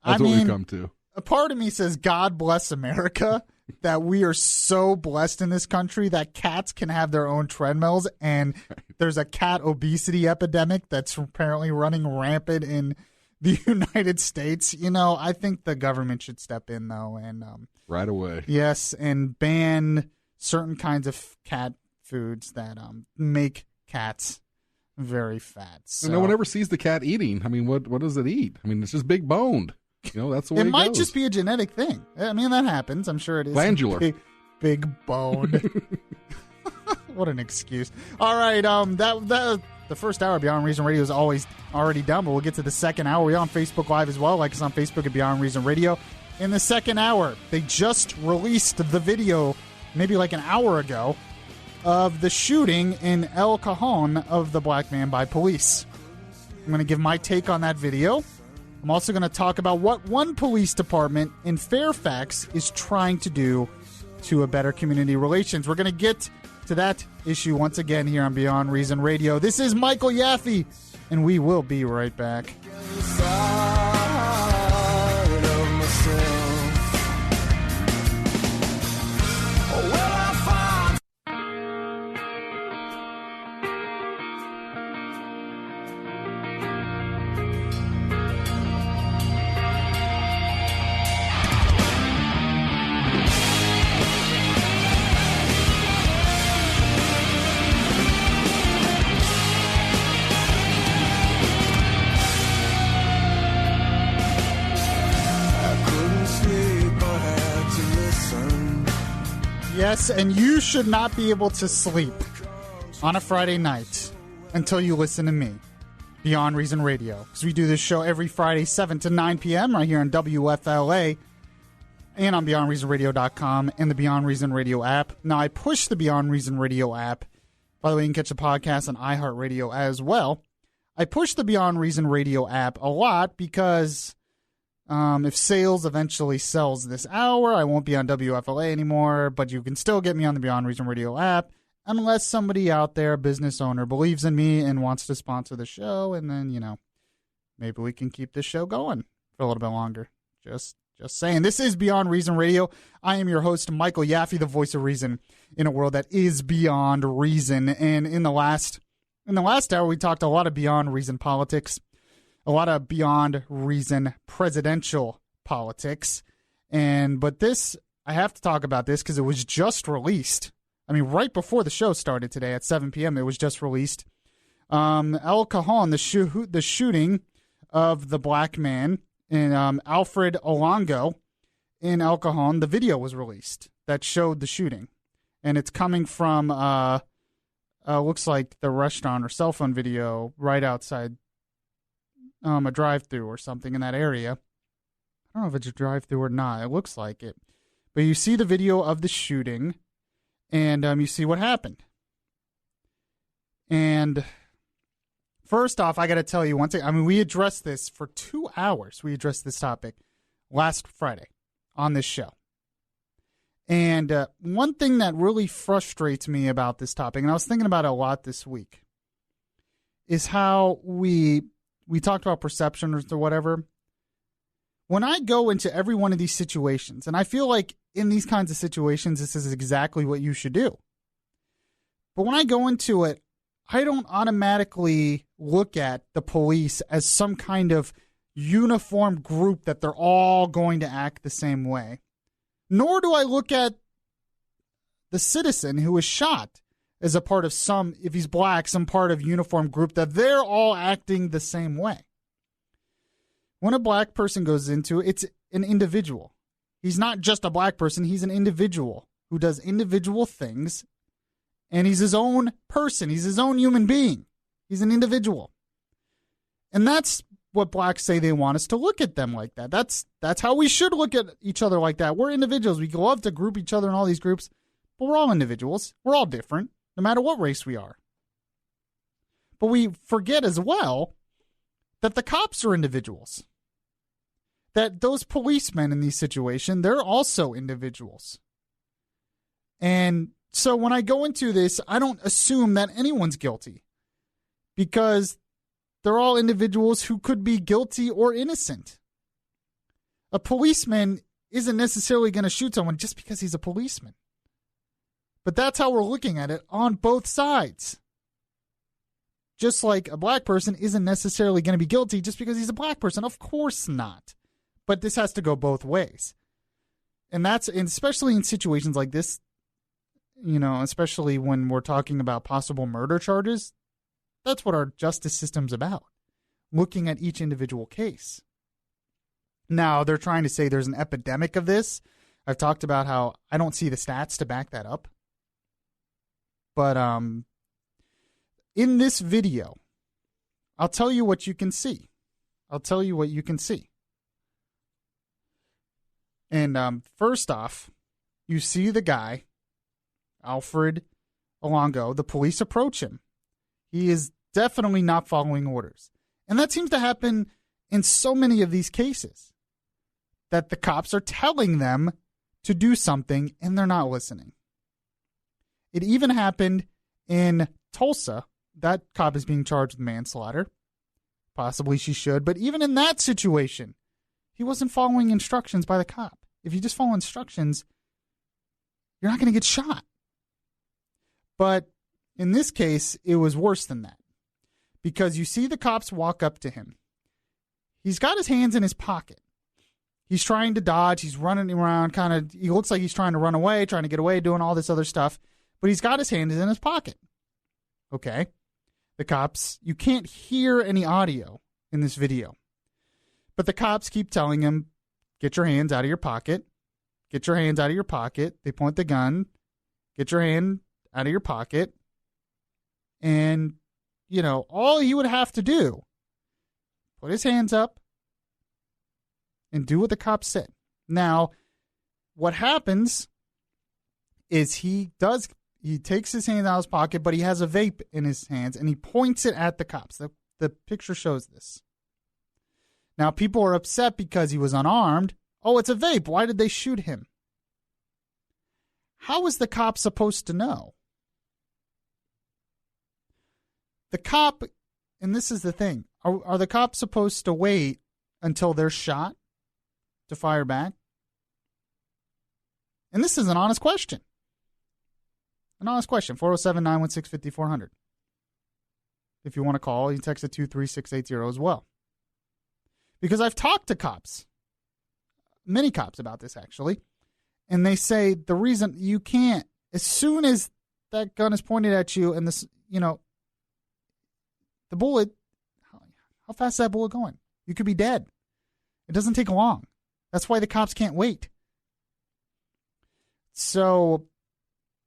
F: that's what we've come to.
A: A part of me says, God bless America, that we are so blessed in this country that cats can have their own treadmills, and there's a cat obesity epidemic that's apparently running rampant in the United States. You know, I think the government should step in, though, and
F: right away.
A: Yes, and ban certain kinds of cat foods that make cats very fat. So.
F: No one ever sees the cat eating. I mean, what does it eat? I mean, it's just big boned. You know, that's the way it
A: might
F: goes.
A: just be a genetic thing. I mean, that happens. I'm sure it is.
F: Glandular.
A: Big boned. What an excuse. All right, the first hour of Beyond Reason Radio is always already done, but we'll get to the second hour. We're on Facebook Live as well. Like us on Facebook at Beyond Reason Radio. In the second hour, they just released the video, maybe like an hour ago, of the shooting in El Cajon of the black man by police. I'm going to give my take on that video. I'm also going to talk about what one police department in Fairfax is trying to do to a better community relations. We're going to get to that issue once again here on Beyond Reason Radio. This is Michael Yaffee, and we will be right back. Yes, and you should not be able to sleep on a Friday night until you listen to me, Beyond Reason Radio. Because we do this show every Friday, 7 to 9 p.m. right here on WFLA and on BeyondReasonRadio.com and the Beyond Reason Radio app. Now, I push the Beyond Reason Radio app. By the way, you can catch the podcast on iHeartRadio as well. I push the Beyond Reason Radio app a lot because... if sales eventually sells this hour, I won't be on WFLA anymore, but you can still get me on the Beyond Reason Radio app unless somebody out there, a business owner, believes in me and wants to sponsor the show, and then, you know, maybe we can keep this show going for a little bit longer. Just saying. This is Beyond Reason Radio. I am your host, Michael Yaffee, the voice of reason in a world that is beyond reason. And in the last hour, we talked a lot of Beyond Reason politics. A lot of Beyond Reason presidential politics. But this, I have to talk about this because it was just released. I mean, right before the show started today at 7 p.m., it was just released. El Cajon, the shooting of the black man in Alfred Olongo in El Cajon, the video was released that showed the shooting. And it's coming from, looks like the restaurant or cell phone video right outside a drive-thru or something in that area. I don't know if it's a drive-thru or not. It looks like it. But you see the video of the shooting, and you see what happened. And first off, I got to tell you one thing. I mean, we addressed this for 2 hours. We addressed this topic last Friday. on this show. And one thing that really frustrates me about this topic, and I was thinking about it a lot this week, is how we talked about perceptions or whatever. When I go into every one of these situations, and I feel like in these kinds of situations, this is exactly what you should do. But when I go into it, I don't automatically look at the police as some kind of uniform group that they're all going to act the same way. Nor do I look at the citizen who was shot as a part of some, if he's black, some part of uniform group, that they're all acting the same way. When a black person goes into it, it's an individual. He's not just a black person, he's an individual who does individual things, and he's his own person, he's his own human being. He's an individual. And that's what blacks say they want us to look at them like that. That's how we should look at each other like that. We're individuals. We love to group each other in all these groups, but we're all individuals. We're all different, no matter what race we are. But we forget as well that the cops are individuals. That those policemen in these situations, they're also individuals. And so when I go into this, I don't assume that anyone's guilty, because they're all individuals who could be guilty or innocent. A policeman isn't necessarily going to shoot someone just because he's a policeman. But that's how we're looking at it on both sides. Just like a black person isn't necessarily going to be guilty just because he's a black person. Of course not. But this has to go both ways. And especially in situations like this, especially when we're talking about possible murder charges, that's what our justice system's about, looking at each individual case. Now, they're trying to say there's an epidemic of this. I've talked about how I don't see the stats to back that up. But in this video, I'll tell you what you can see. And first off, you see the guy, Alfred Alongo. The police approach him. He is definitely not following orders. And that seems to happen in so many of these cases, that the cops are telling them to do something and they're not listening. It even happened in Tulsa. That cop is being charged with manslaughter. Possibly she should. But even in that situation, he wasn't following instructions by the cop. If you just follow instructions, you're not going to get shot. But in this case, it was worse than that, because you see the cops walk up to him. He's got his hands in his pocket. He's trying to dodge. He's running around he looks like he's trying to run away, trying to get away, doing all this other stuff. But he's got his hands in his pocket. Okay. The cops, you can't hear any audio in this video. But the cops keep telling him, get your hands out of your pocket. Get your hands out of your pocket. They point the gun. Get your hand out of your pocket. And, all he would have to do, put his hands up and do what the cops said. Now, what happens is he takes his hand out of his pocket, but he has a vape in his hands, and he points it at the cops. The picture shows this. Now, people are upset because he was unarmed. Oh, it's a vape. Why did they shoot him? How is the cop supposed to know? The cop, and this is the thing, are the cops supposed to wait until they're shot to fire back? And this is an honest question. An honest question. 407-916-5400. If you want to call, you can text it 23680 as well. Because I've talked to cops, many cops about this actually, and they say the reason you can't, as soon as that gun is pointed at you and this, the bullet, how fast is that bullet going? You could be dead. It doesn't take long. That's why the cops can't wait. So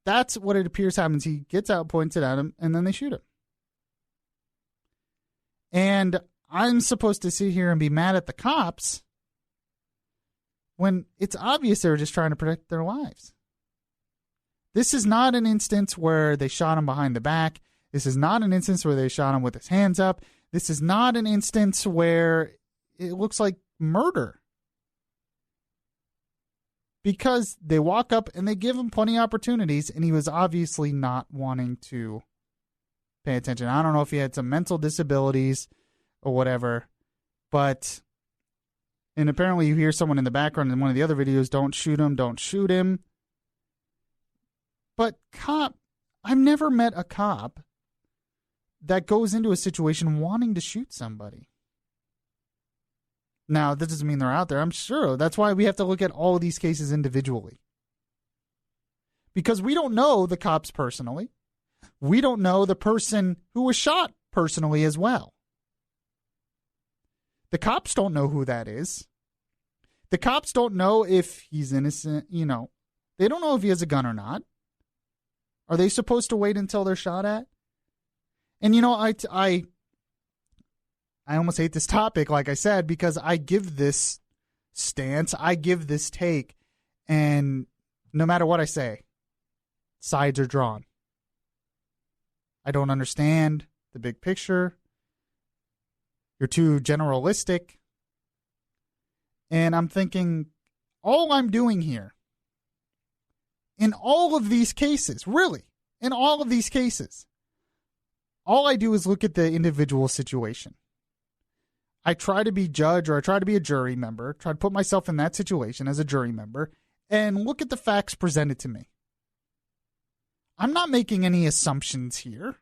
A: that's what it appears happens. He gets out, points it at him, and then they shoot him. And I'm supposed to sit here and be mad at the cops when it's obvious they're just trying to protect their lives. This is not an instance where they shot him behind the back. This is not an instance where they shot him with his hands up. This is not an instance where it looks like murder. because they walk up and they give him plenty of opportunities, and he was obviously not wanting to pay attention. I don't know if he had some mental disabilities or whatever, and apparently you hear someone in the background in one of the other videos, don't shoot him, don't shoot him. But I've never met a cop that goes into a situation wanting to shoot somebody. Now, that doesn't mean they're out there, I'm sure. That's why we have to look at all of these cases individually. Because we don't know the cops personally. We don't know the person who was shot personally as well. The cops don't know who that is. The cops don't know if he's innocent, They don't know if he has a gun or not. Are they supposed to wait until they're shot at? And, I almost hate this topic, like I said, because I give this stance, I give this take, and no matter what I say, sides are drawn. I don't understand the big picture. You're too generalistic. And I'm thinking, all I'm doing here, in all of these cases, really, in all of these cases, all I do is look at the individual situation. I try to be judge, or I try to be a jury member, try to put myself in that situation as a jury member, and look at the facts presented to me. I'm not making any assumptions here.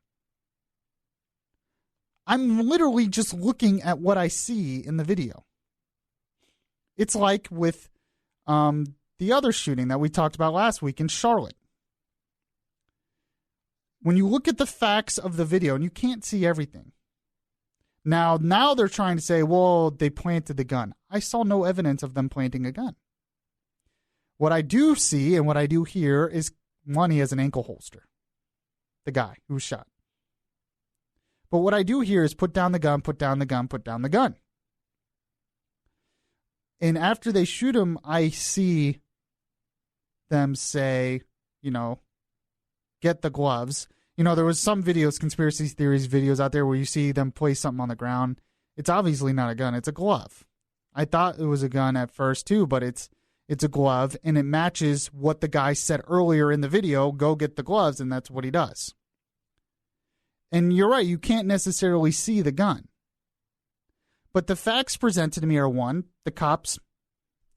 A: I'm literally just looking at what I see in the video. It's like with the other shooting that we talked about last week in Charlotte. When you look at the facts of the video, and you can't see everything. Now they're trying to say, well, they planted the gun. I saw no evidence of them planting a gun. What I do see and what I do hear is, one, he has an ankle holster. The guy who was shot. But what I do hear is put down the gun, put down the gun, put down the gun. And after they shoot him, I see them say, get the gloves. There was some videos, conspiracy theories videos out there where you see them place something on the ground. It's obviously not a gun. It's a glove. I thought it was a gun at first too, but it's a glove, and it matches what the guy said earlier in the video, go get the gloves, and that's what he does. And you're right, you can't necessarily see the gun. But the facts presented to me are, one, the cops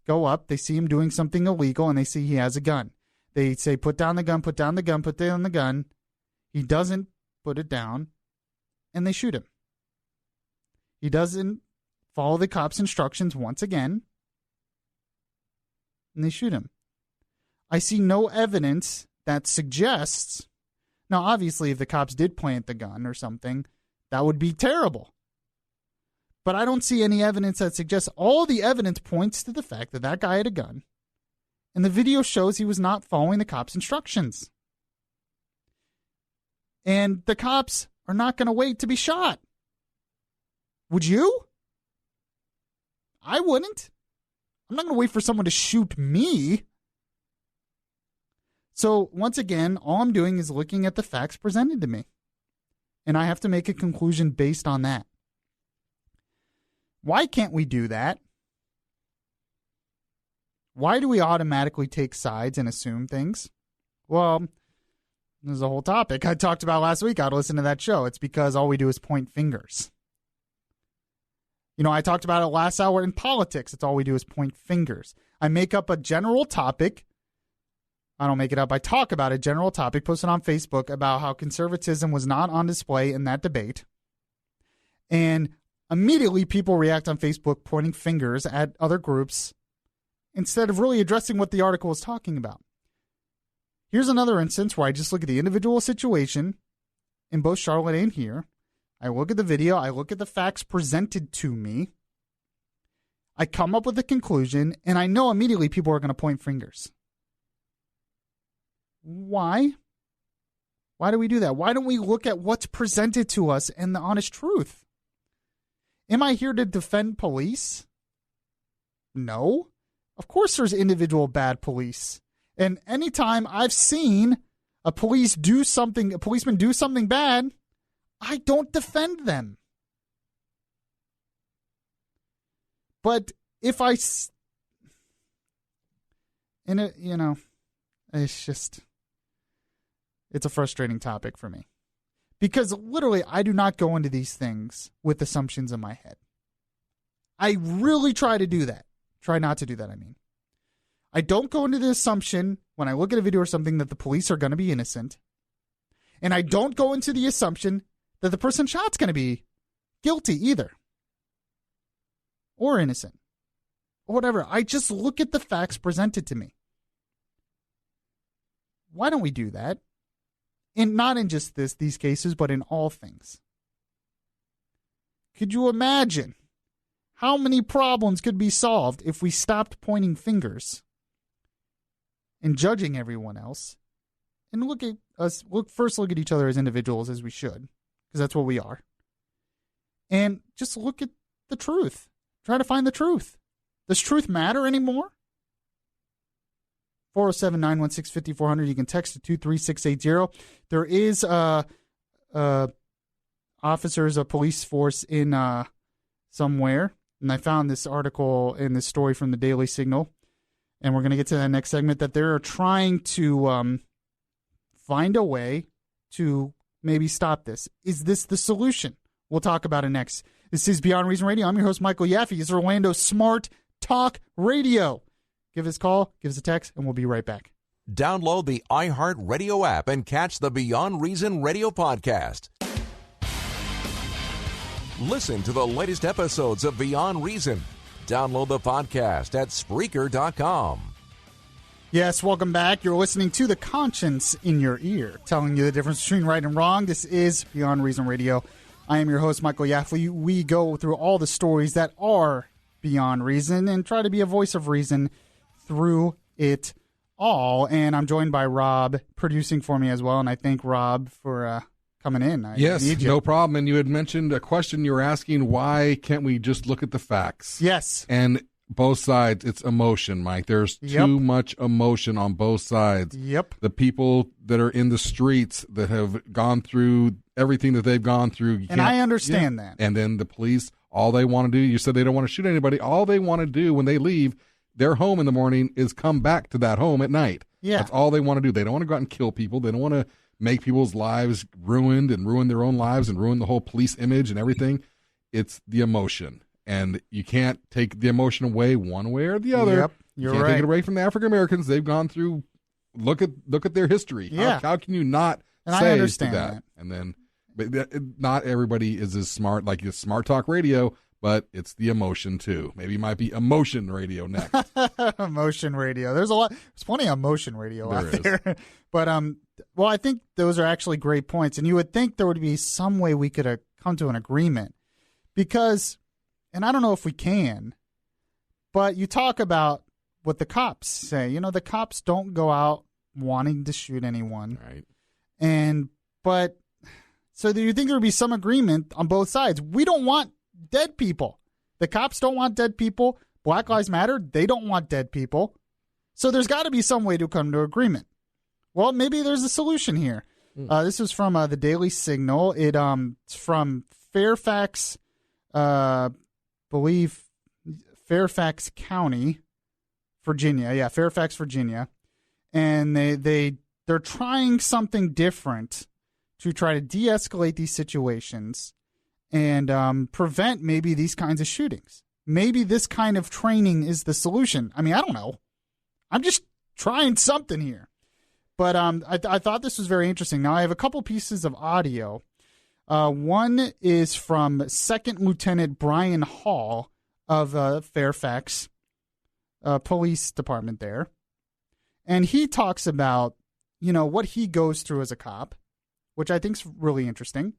A: go up, they see him doing something illegal, and they see he has a gun. They say, put down the gun, put down the gun, put down the gun. He doesn't put it down, and they shoot him. He doesn't follow the cops' instructions once again, and they shoot him. I see no evidence that suggests, now obviously if the cops did plant the gun or something, that would be terrible. But I don't see any evidence that suggests, all the evidence points to the fact that that guy had a gun, and the video shows he was not following the cops' instructions. And the cops are not going to wait to be shot. Would you? I wouldn't. I'm not going to wait for someone to shoot me. So, once again, all I'm doing is looking at the facts presented to me. And I have to make a conclusion based on that. Why can't we do that? Why do we automatically take sides and assume things? Well, there's a whole topic I talked about last week. I'd listen to that show. It's because all we do is point fingers. I talked about it last hour in politics. It's all we do is point fingers. I make up a general topic. I don't make it up. I talk about a general topic posted on Facebook about how conservatism was not on display in that debate. And immediately people react on Facebook pointing fingers at other groups instead of really addressing what the article was talking about. Here's another instance where I just look at the individual situation in both Charlotte and here. I look at the video. I look at the facts presented to me. I come up with a conclusion, and I know immediately people are going to point fingers. Why? Why do we do that? Why don't we look at what's presented to us and the honest truth? Am I here to defend police? No. Of course there's individual bad police. And anytime I've seen a policeman do something bad, I don't defend them. But if And, it's a frustrating topic for me. Because literally, I do not go into these things with assumptions in my head. I really try to do that. Try not to do that, I mean. I don't go into the assumption when I look at a video or something that the police are going to be innocent. And I don't go into the assumption that the person shot's going to be guilty either. Or innocent. Or whatever. I just look at the facts presented to me. Why don't we do that? And not in just these cases, but in all things. Could you imagine how many problems could be solved if we stopped pointing fingers and judging everyone else, and look at each other as individuals, as we should, because that's what we are, and just look at the truth. Try to find the truth. Does truth matter anymore? 407-916-5400. You can text to 23680. There is officers, a police force in somewhere, and I found this article in this story from the Daily Signal, and we're going to get to that next segment, that they're trying to find a way to maybe stop this. Is this the solution? We'll talk about it next. This is Beyond Reason Radio. I'm your host, Michael Yaffee. It's Orlando's Smart Talk Radio. Give us a call, give us a text, and we'll be right back.
D: Download the iHeartRadio app and catch the Beyond Reason Radio podcast. Listen to the latest episodes of Beyond Reason. Download the podcast at Spreaker.com.
A: Yes, welcome back. You're listening to The Conscience in Your Ear, telling you the difference between right and wrong. This is Beyond Reason Radio. I am your host, Michael Yaffee. We go through all the stories that are beyond reason and try to be a voice of reason through it all. And I'm joined by Rob, producing for me as well. And I thank Rob for coming in.
F: Yes, no problem. And you had mentioned a question you were asking, why can't we just look at the facts?
A: Yes.
F: And both sides, it's emotion, Mike. There's too much emotion on both sides.
A: Yep.
F: The people that are in the streets that have gone through everything that they've gone through.
A: And I understand that.
F: And then the police, all they want to do, you said they don't want to shoot anybody. All they want to do when they leave their home in the morning is come back to that home at night.
A: Yeah.
F: That's all they want to do. They don't want to go out and kill people. They don't want to make people's lives ruined and ruin their own lives and ruin the whole police image and everything. It's the emotion. And you can't take the emotion away one way or the other.
A: Yep,
F: you can't take it away from the African Americans. They've gone through, look at their history.
A: Yeah.
F: How can you not
A: and
F: say
A: I understand
F: that? And then, but not everybody is as smart, like your Smart Talk Radio, but it's the emotion too. Maybe it might be Emotion Radio next.
A: Emotion Radio. There's plenty of Emotion Radio out there. But well, I think those are actually great points, and you would think there would be some way we could come to an agreement, because, and I don't know if we can, but you talk about what the cops say. You know, the cops don't go out wanting to shoot anyone,
F: right?
A: But so do you think there would be some agreement on both sides? We don't want dead people. The cops don't want dead people. Black Lives Matter, they don't want dead people. So there's got to be some way to come to agreement. Well, maybe there's a solution here. This is from the Daily Signal. It's from Fairfax, believe Fairfax County, Virginia. Yeah, Fairfax, Virginia. And they're trying something different to try to de-escalate these situations and prevent maybe these kinds of shootings. Maybe this kind of training is the solution. I mean, I don't know. I'm just trying something here. But I thought this was very interesting. Now, I have a couple pieces of audio. One is from Second Lieutenant Brian Hall of Fairfax Police Department there. And he talks about, what he goes through as a cop, which I think is really interesting.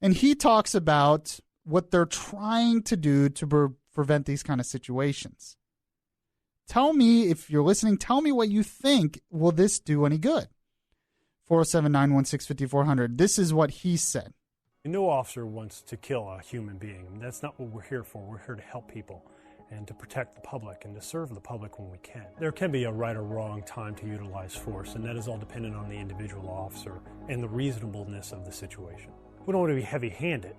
A: And he talks about what they're trying to do to prevent these kind of situations. Tell me, if you're listening, tell me what you think. Will this do any good? 407-916-5400. This is what he said.
I: No officer wants to kill a human being. That's not what we're here for. We're here to help people and to protect the public and to serve the public when we can. There can be a right or wrong time to utilize force, and that is all dependent on the individual officer and the reasonableness of the situation. We don't want to be heavy-handed,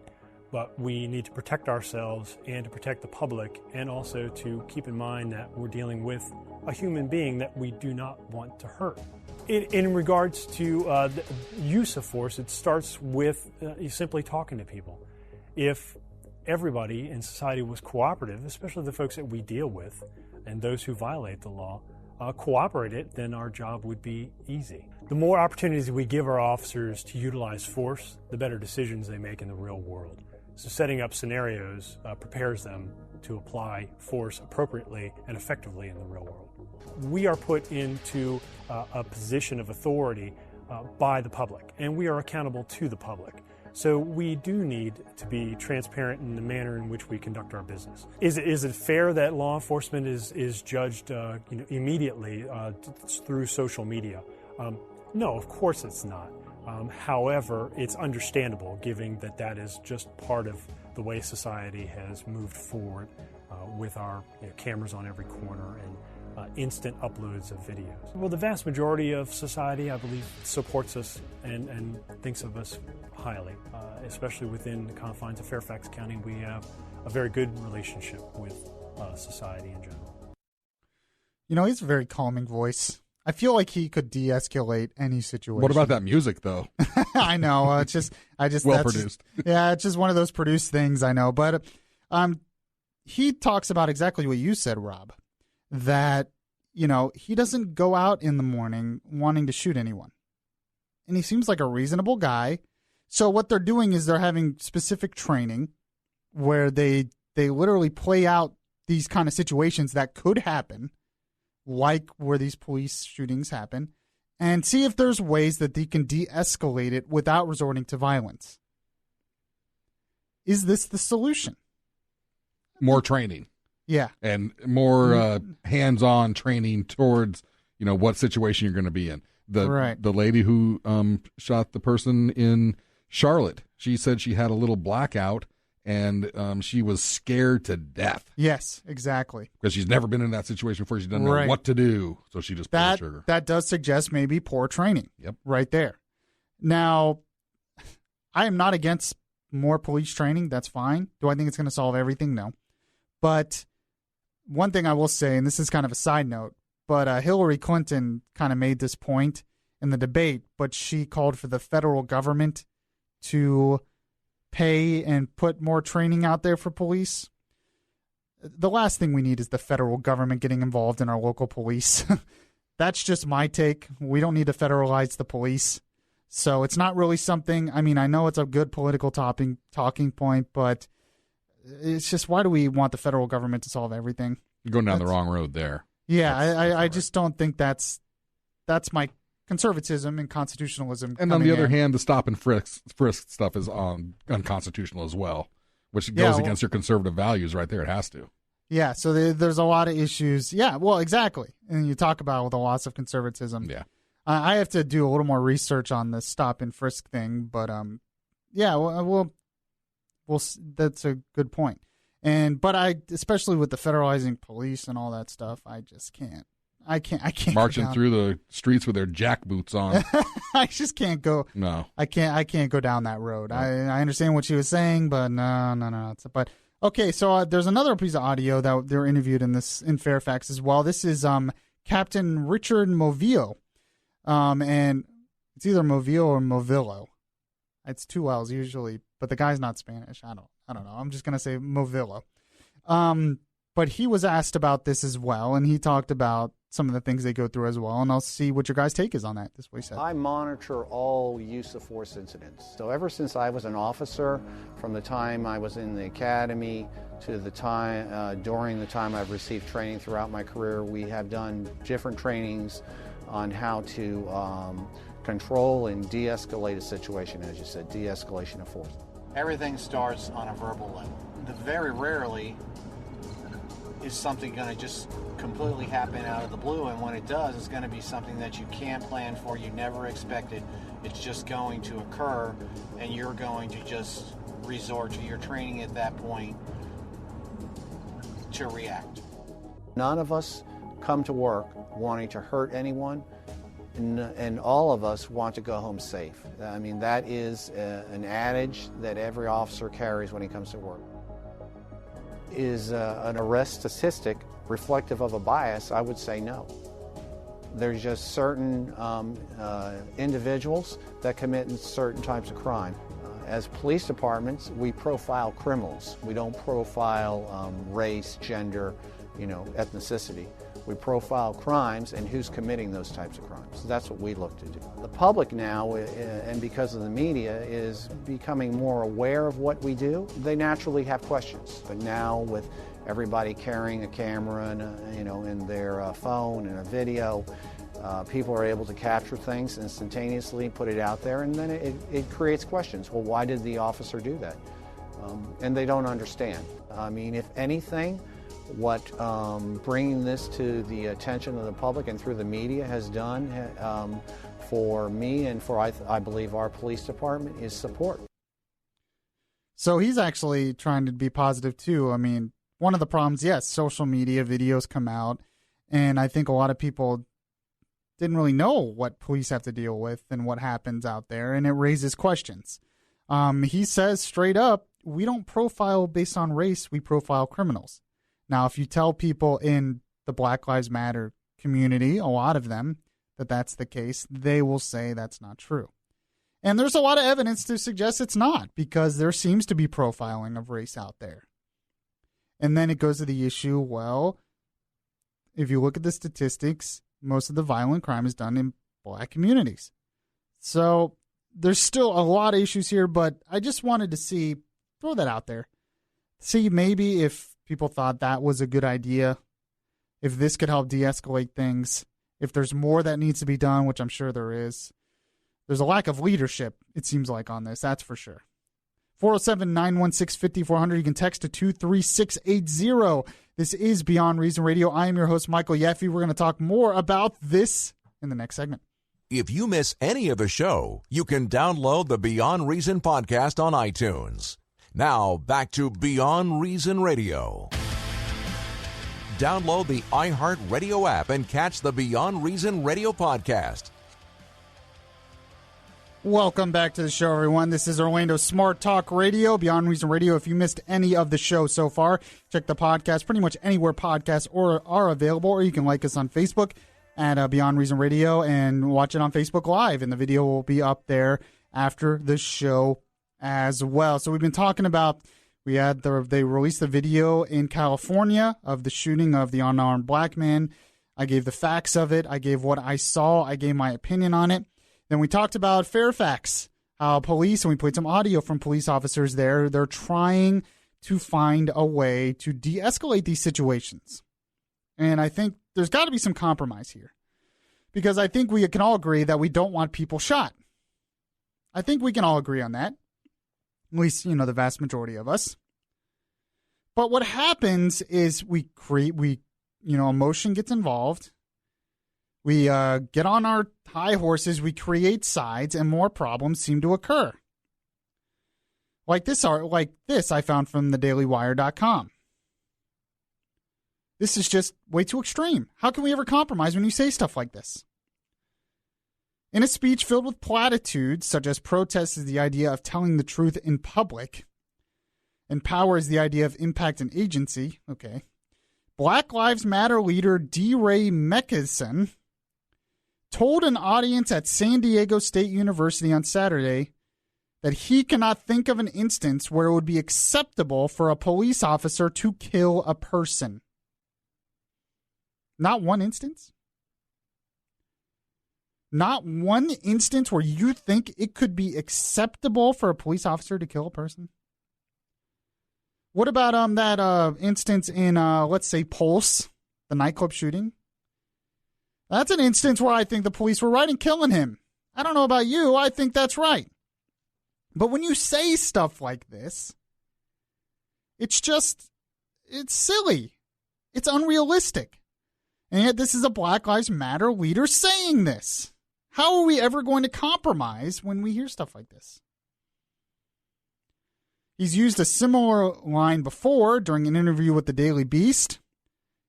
I: But we need to protect ourselves and to protect the public, and also to keep in mind that we're dealing with a human being that we do not want to hurt. In regards to the use of force, it starts with simply talking to people. If everybody in society was cooperative, especially the folks that we deal with and those who violate the law, cooperated, then our job would be easy. The more opportunities we give our officers to utilize force, the better decisions they make in the real world. So setting up scenarios prepares them to apply force appropriately and effectively in the real world. We are put into a position of authority by the public, and we are accountable to the public. So we do need to be transparent in the manner in which we conduct our business. Is it fair that law enforcement is judged immediately through social media? No, of course it's not. However, it's understandable, given that is just part of the way society has moved forward with our cameras on every corner and instant uploads of videos. Well, the vast majority of society, I believe, supports us and thinks of us highly, especially within the confines of Fairfax County. We have a very good relationship with society in general.
A: He's a very calming voice. I feel like he could de-escalate any situation.
F: What about that music, though?
A: I know. It's just
F: well produced.
A: It's just one of those produced things. I know, but he talks about exactly what you said, Rob. That he doesn't go out in the morning wanting to shoot anyone, and he seems like a reasonable guy. So what they're doing is they're having specific training where they literally play out these kind of situations that could happen, like where these police shootings happen, and see if there's ways that they can de-escalate it without resorting to violence. Is this the solution?
F: More training.
A: Yeah.
F: And more hands-on training towards, what situation you're going to be in. The lady who shot the person in Charlotte, she said she had a little blackout and she was scared to death.
A: Yes, exactly.
F: Because she's never been in that situation before. She doesn't know what to do, so she just pulled the trigger.
A: That does suggest maybe poor training.
F: Yep.
A: Right there. Now, I am not against more police training. That's fine. Do I think it's going to solve everything? No. But one thing I will say, and this is kind of a side note, but Hillary Clinton kind of made this point in the debate, but she called for the federal government to pay and put more training out there for police. The last thing we need is the federal government getting involved in our local police. That's just my take. We don't need to federalize the police. So it's not really something, I know it's a good political talking point, but it's just, why do we want the federal government to solve everything?
F: You're going down the wrong road there.
A: Yeah, I just don't think that's my conservatism and constitutionalism.
F: And on the other hand, the stop and frisk stuff is unconstitutional as well, which goes against your conservative values right there. It has to.
A: Yeah, so there's a lot of issues. Yeah, well, exactly. And you talk about the loss of conservatism.
F: Yeah.
A: I have to do a little more research on the stop and frisk thing, but yeah, well, that's a good point. But especially with the federalizing police and all that stuff, I just can't. I can't
F: marching through the streets with their jack boots on.
A: I just can't go.
F: No,
A: I can't go down that road. No. I understand what she was saying, but no. But okay, so there's another piece of audio that they're interviewed in Fairfax as well. This is Captain Richard Movillo, and it's either Movillo or Movillo. It's two L's usually, but the guy's not Spanish. I don't know. I'm just gonna say Movillo. But he was asked about this as well, and he talked about some of the things they go through as well, and I'll see what your guys' take is on that. This is what he said.
J: I monitor all use of force incidents. So ever since I was an officer, from the time I was in the academy to the time, during the time I've received training throughout my career, we have done different trainings on how to control and de-escalate a situation, as you said, de-escalation of force. Everything starts on a verbal level. Very rarely is something going to just completely happen out of the blue, and when it does, it's going to be something that you can't plan for, you never expected. It's just going to occur, and you're going to just resort to your training at that point to react. None of us come to work wanting to hurt anyone, and all of us want to go home safe. I mean, that is an adage that every officer carries when he comes to work. Is an arrest statistic reflective of a bias? I would say no. There's just certain individuals that commit certain types of crime. As police departments, we profile criminals. We don't profile race, gender, ethnicity. We profile crimes and who's committing those types of crimes. That's what we look to do. The public now, and because of the media, is becoming more aware of what we do. They naturally have questions. But now with everybody carrying a camera and in their phone and a video, people are able to capture things instantaneously, put it out there, and then it creates questions. Well, why did the officer do that? And they don't understand. I mean, if anything, what bringing this to the attention of the public and through the media has done for me and for, I believe, our police department is support.
A: So he's actually trying to be positive, too. I mean, one of the problems, yes, social media videos come out, and I think a lot of people didn't really know what police have to deal with and what happens out there, and it raises questions. He says straight up, we don't profile based on race, we profile criminals. Now, if you tell people in the Black Lives Matter community, a lot of them, that that's the case, they will say that's not true. And there's a lot of evidence to suggest it's not, because there seems to be profiling of race out there. And then it goes to the issue, well, if you look at the statistics, most of the violent crime is done in black communities. So there's still a lot of issues here, but I just wanted to throw that out there. See maybe if people thought that was a good idea, if this could help de-escalate things, if there's more that needs to be done, which I'm sure there is. There's a lack of leadership, it seems like, on this, that's for sure. 407-916-5400. You can text to 23680. This is Beyond Reason Radio. I am your host, Michael Yaffee. We're going to talk more about this in the next segment.
D: If you miss any of the show, you can download the Beyond Reason podcast on iTunes. Now, back to Beyond Reason Radio. Download the iHeartRadio app and catch the Beyond Reason Radio podcast.
A: Welcome back to the show, everyone. This is Orlando Smart Talk Radio, Beyond Reason Radio. If you missed any of the show so far, check the podcast pretty much anywhere podcasts are available, or you can like us on Facebook at Beyond Reason Radio and watch it on Facebook Live, and the video will be up there after the show as well. So we've been talking about, they released the video in California of the shooting of the unarmed black man. I gave the facts of it. I gave what I saw. I gave my opinion on it. Then we talked about Fairfax, how police, and we played some audio from police officers there. They're trying to find a way to de-escalate these situations. And I think there's got to be some compromise here, because I think we can all agree that we don't want people shot. I think we can all agree on that. At least, the vast majority of us. But what happens is emotion gets involved. We get on our high horses, we create sides, and more problems seem to occur. Like this I found from thedailywire.com. This is just way too extreme. How can we ever compromise when you say stuff like this? In a speech filled with platitudes, such as protest is the idea of telling the truth in public, and power is the idea of impact and agency, okay, Black Lives Matter leader DeRay Mckesson told an audience at San Diego State University on Saturday that he cannot think of an instance where it would be acceptable for a police officer to kill a person. Not one instance? Not one instance where you think it could be acceptable for a police officer to kill a person? What about that instance in, let's say, Pulse, the nightclub shooting? That's an instance where I think the police were right in killing him. I don't know about you. I think that's right. But when you say stuff like this, it's silly. It's unrealistic. And yet this is a Black Lives Matter leader saying this. How are we ever going to compromise when we hear stuff like this? He's used a similar line before during an interview with the Daily Beast.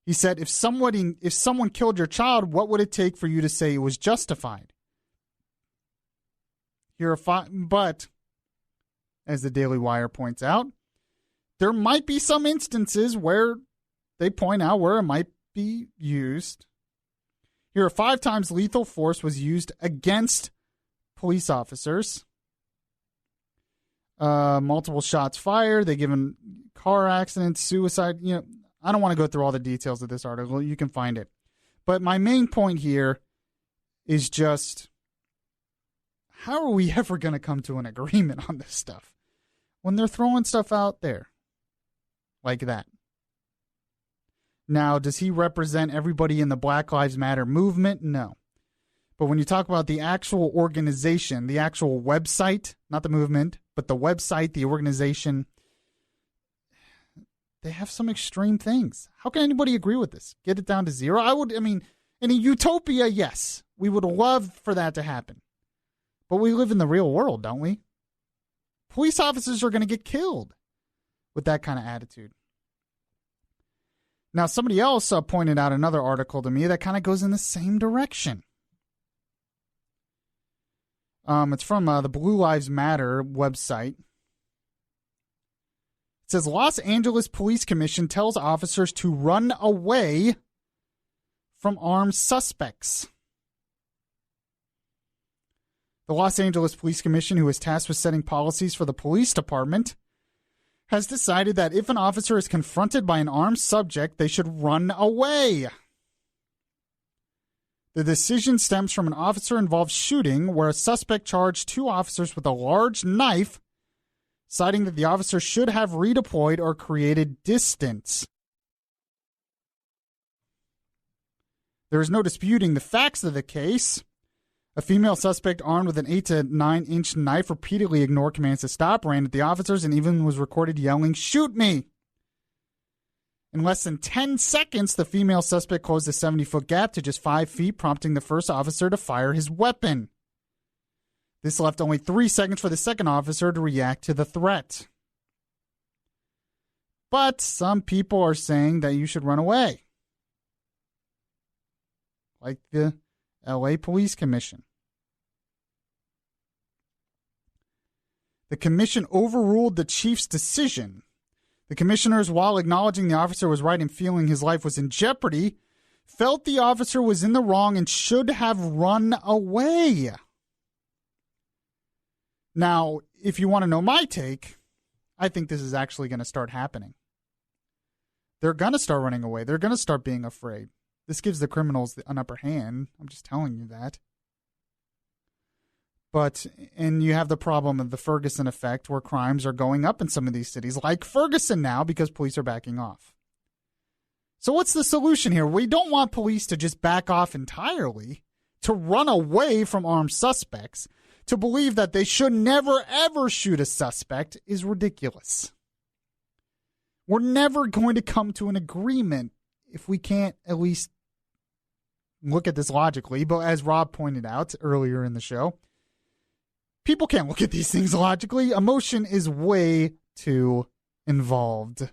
A: He said, if someone killed your child, what would it take for you to say it was justified? But, as the Daily Wire points out, there might be some instances where they point out where it might be used. Here are 5 times lethal force was used against police officers. Multiple shots fired. They given car accidents, suicide. I don't want to go through all the details of this article. You can find it. But my main point here is just, how are we ever going to come to an agreement on this stuff when they're throwing stuff out there like that? Now, does he represent everybody in the Black Lives Matter movement? No. But when you talk about the actual organization, the actual website, not the movement, but the website, the organization, they have some extreme things. How can anybody agree with this? Get it down to zero? In a utopia, yes. We would love for that to happen. But we live in the real world, don't we? Police officers are going to get killed with that kind of attitude. Now, somebody else pointed out another article to me that kind of goes in the same direction. It's from the Blue Lives Matter website. It says, Los Angeles Police Commission tells officers to run away from armed suspects. The Los Angeles Police Commission, who is tasked with setting policies for the police department, has decided that if an officer is confronted by an armed subject, they should run away. The decision stems from an officer-involved shooting where a suspect charged 2 officers with a large knife, citing that the officer should have redeployed or created distance. There is no disputing the facts of the case. A female suspect armed with an 8 to 9 inch knife repeatedly ignored commands to stop, ran at the officers, and even was recorded yelling, "Shoot me!" In less than 10 seconds, the female suspect closed a 70-foot gap to just 5 feet, prompting the first officer to fire his weapon. This left only 3 seconds for the second officer to react to the threat. But some people are saying that you should run away, like the LA Police Commission. The commission overruled the chief's decision. The commissioners, while acknowledging the officer was right in feeling his life was in jeopardy, felt the officer was in the wrong and should have run away. Now, if you want to know my take, I think this is actually going to start happening. They're going to start running away. They're going to start being afraid. This gives the criminals an upper hand. I'm just telling you that. And you have the problem of the Ferguson effect, where crimes are going up in some of these cities, like Ferguson now, because police are backing off. So what's the solution here? We don't want police to just back off entirely, to run away from armed suspects. To believe that they should never, ever shoot a suspect is ridiculous. We're never going to come to an agreement if we can't at least look at this logically. But as Rob pointed out earlier in the show, people can't look at these things logically. Emotion is way too involved.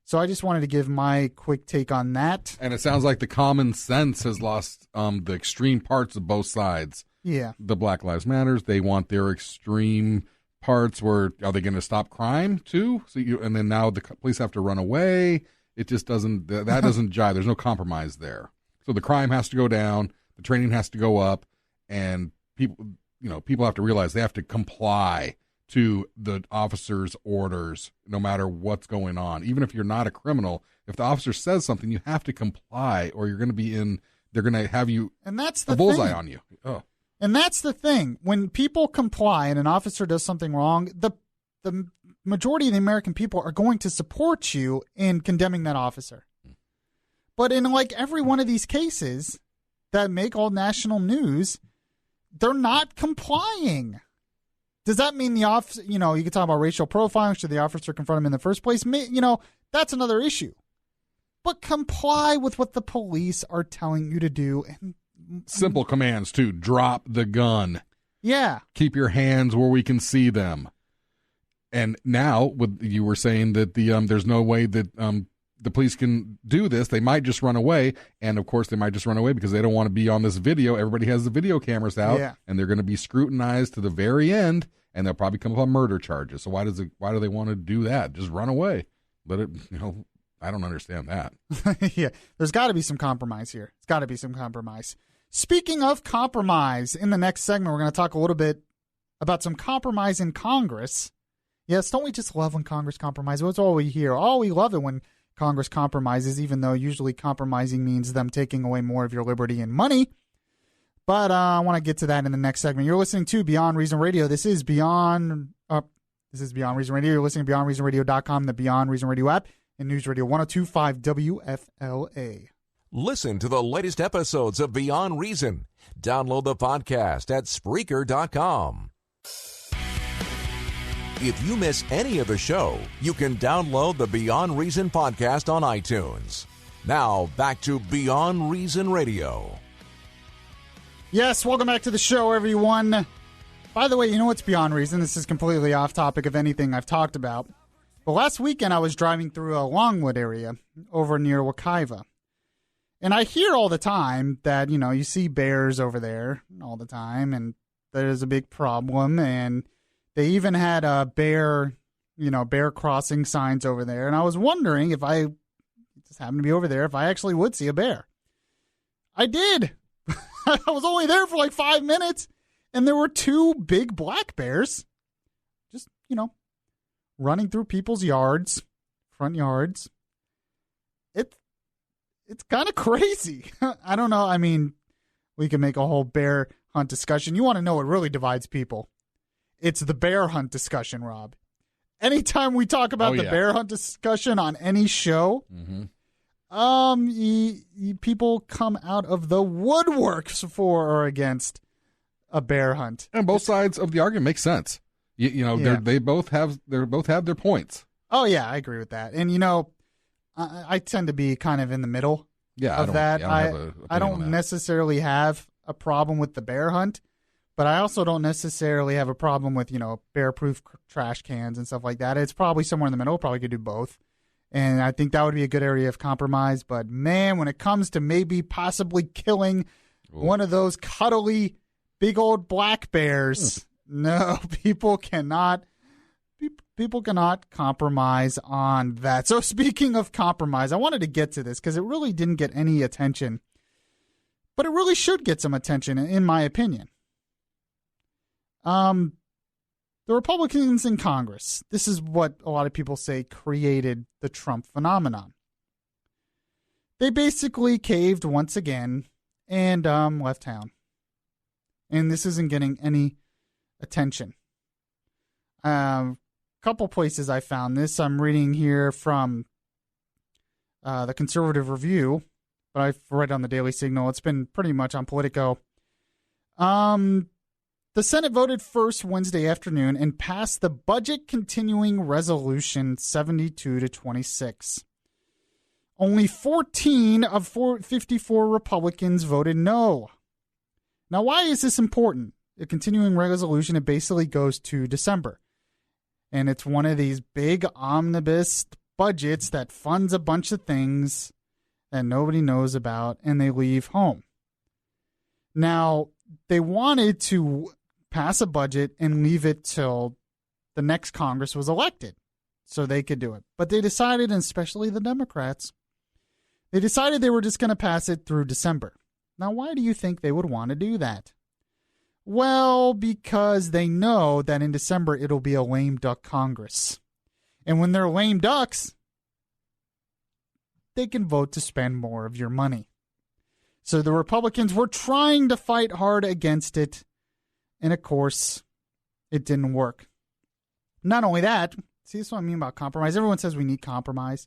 A: So I just wanted to give my quick take on that.
F: And it sounds like the common sense has lost the extreme parts of both sides.
A: Yeah.
F: The Black Lives Matters, they want their extreme parts where, are they going to stop crime too? And then now the police have to run away. It just doesn't, that doesn't jive. There's no compromise there. So the crime has to go down, the training has to go up, and people have to realize they have to comply to the officer's orders no matter what's going on. Even if you're not a criminal, if the officer says something, you have to comply, or you're going to be they're going to have you,
A: and that's the
F: bullseye
A: thing.
F: On you. Oh.
A: And that's the thing. When people comply and an officer does something wrong, the majority of the American people are going to support you in condemning that officer. But in like every one of these cases that make all national news, they're not complying. Does that mean the officer, you can talk about racial profiling, should the officer confront him in the first place? That's another issue. But comply with what the police are telling you to do. And
F: simple commands too. Drop the gun.
A: Yeah. Keep
F: your hands where we can see them. And now, you were saying that there's no way that the police can do this, they might just run away. And, of course, they might just run away because they don't want to be on this video. Everybody has the video cameras out, and they're going to be scrutinized to the very end, and they'll probably come up on murder charges. So why do they want to do that? Just run away. Let it, I don't understand that.
A: Yeah, there's got to be some compromise here. It's got to be some compromise. Speaking of compromise, in the next segment, we're going to talk a little bit about some compromise in Congress. Yes, don't we just love when Congress compromises? That's all we hear. Oh, we love it when Congress compromises, even though usually compromising means them taking away more of your liberty and money. But I want to get to that in the next segment. You're listening to Beyond Reason Radio. This is Beyond Reason Radio. You're listening to BeyondReasonRadio.com, the Beyond Reason Radio app, and News Radio 102.5 WFLA.
D: Listen to the latest episodes of Beyond Reason. Download the podcast at Spreaker.com. If you miss any of the show, you can download the Beyond Reason podcast on iTunes. Now, back to Beyond Reason Radio.
A: Yes, welcome back to the show, everyone. By the way, you know what's Beyond Reason? This is completely off topic of anything I've talked about. But last weekend, I was driving through a Longwood area over near Wekiva. And I hear all the time that, you see bears over there all the time, and there's a big problem, and they even had bear crossing signs over there. And I was wondering if I just happened to be over there, if I actually would see a bear. I did. I was only there for like 5 minutes, and there were 2 big black bears just, running through people's yards, front yards. It's kind of crazy. I don't know. I mean, we can make a whole bear hunt discussion. You want to know what really divides people? It's the bear hunt discussion, Rob. Anytime we talk about the bear hunt discussion on any show, people come out of the woodworks for or against a bear hunt.
F: And both sides of the argument make sense. They both have their points.
A: Oh yeah, I agree with that. And I tend to be kind of in the middle of that. I don't necessarily have a problem with the bear hunt, but I also don't necessarily have a problem with, bear-proof trash cans and stuff like that. It's probably somewhere in the middle. Probably could do both. And I think that would be a good area of compromise. But, man, when it comes to maybe possibly killing one of those cuddly big old black bears, no, people cannot compromise on that. So speaking of compromise, I wanted to get to this because it really didn't get any attention. But it really should get some attention, in my opinion. The Republicans in Congress, this is what a lot of people say created the Trump phenomenon. They basically caved once again and left town. And this isn't getting any attention. Couple places I found this. I'm reading here from the Conservative Review, but I've read on the Daily Signal. It's been pretty much on Politico. The Senate voted first Wednesday afternoon and passed the Budget Continuing Resolution 72-26. Only 14 of 54 Republicans voted no. Now, why is this important? The continuing resolution, it basically goes to December. And it's one of these big omnibus budgets that funds a bunch of things that nobody knows about, and they leave home. Now, they wanted to pass a budget and leave it till the next Congress was elected so they could do it. But they decided, and especially the Democrats, they decided they were just going to pass it through December. Now, why do you think they would want to do that? Well, because they know that in December it'll be a lame duck Congress. And when they're lame ducks, they can vote to spend more of your money. So the Republicans were trying to fight hard against it. And of course, it didn't work. Not only that, see, this is what I mean about compromise. Everyone says we need compromise,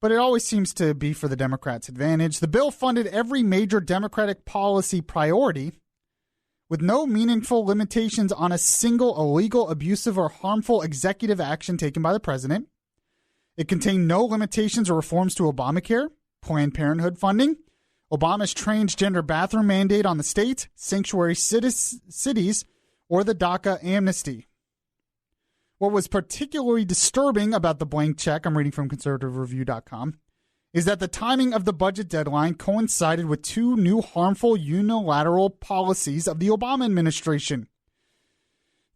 A: but it always seems to be for the Democrats' advantage. The bill funded every major Democratic policy priority with no meaningful limitations on a single illegal, abusive, or harmful executive action taken by the president. It contained no limitations or reforms to Obamacare, Planned Parenthood funding, Obama's transgender bathroom mandate on the state, sanctuary cities, or the DACA amnesty. What was particularly disturbing about the blank check, I'm reading from conservativereview.com, is that the timing of the budget deadline coincided with two new harmful unilateral policies of the Obama administration.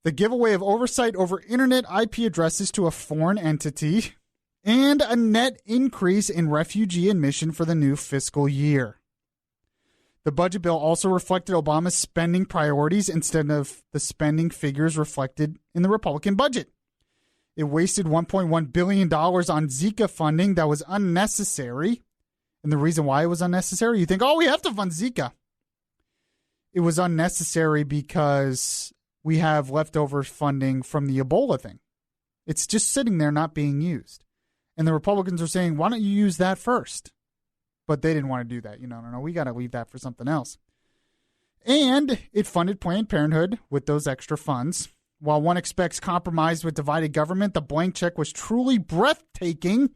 A: The giveaway of oversight over internet IP addresses to a foreign entity, and a net increase in refugee admission for the new fiscal year. The budget bill also reflected Obama's spending priorities instead of the spending figures reflected in the Republican budget. It wasted $1.1 billion on Zika funding that was unnecessary. And the reason why it was unnecessary, you think, oh, we have to fund Zika. It was unnecessary because we have leftover funding from the Ebola thing. It's just sitting there not being used. And the Republicans are saying, why don't you use that first? But they didn't want to do that. No, we got to leave that for something else. And it funded Planned Parenthood with those extra funds. While one expects compromise with divided government, the blank check was truly breathtaking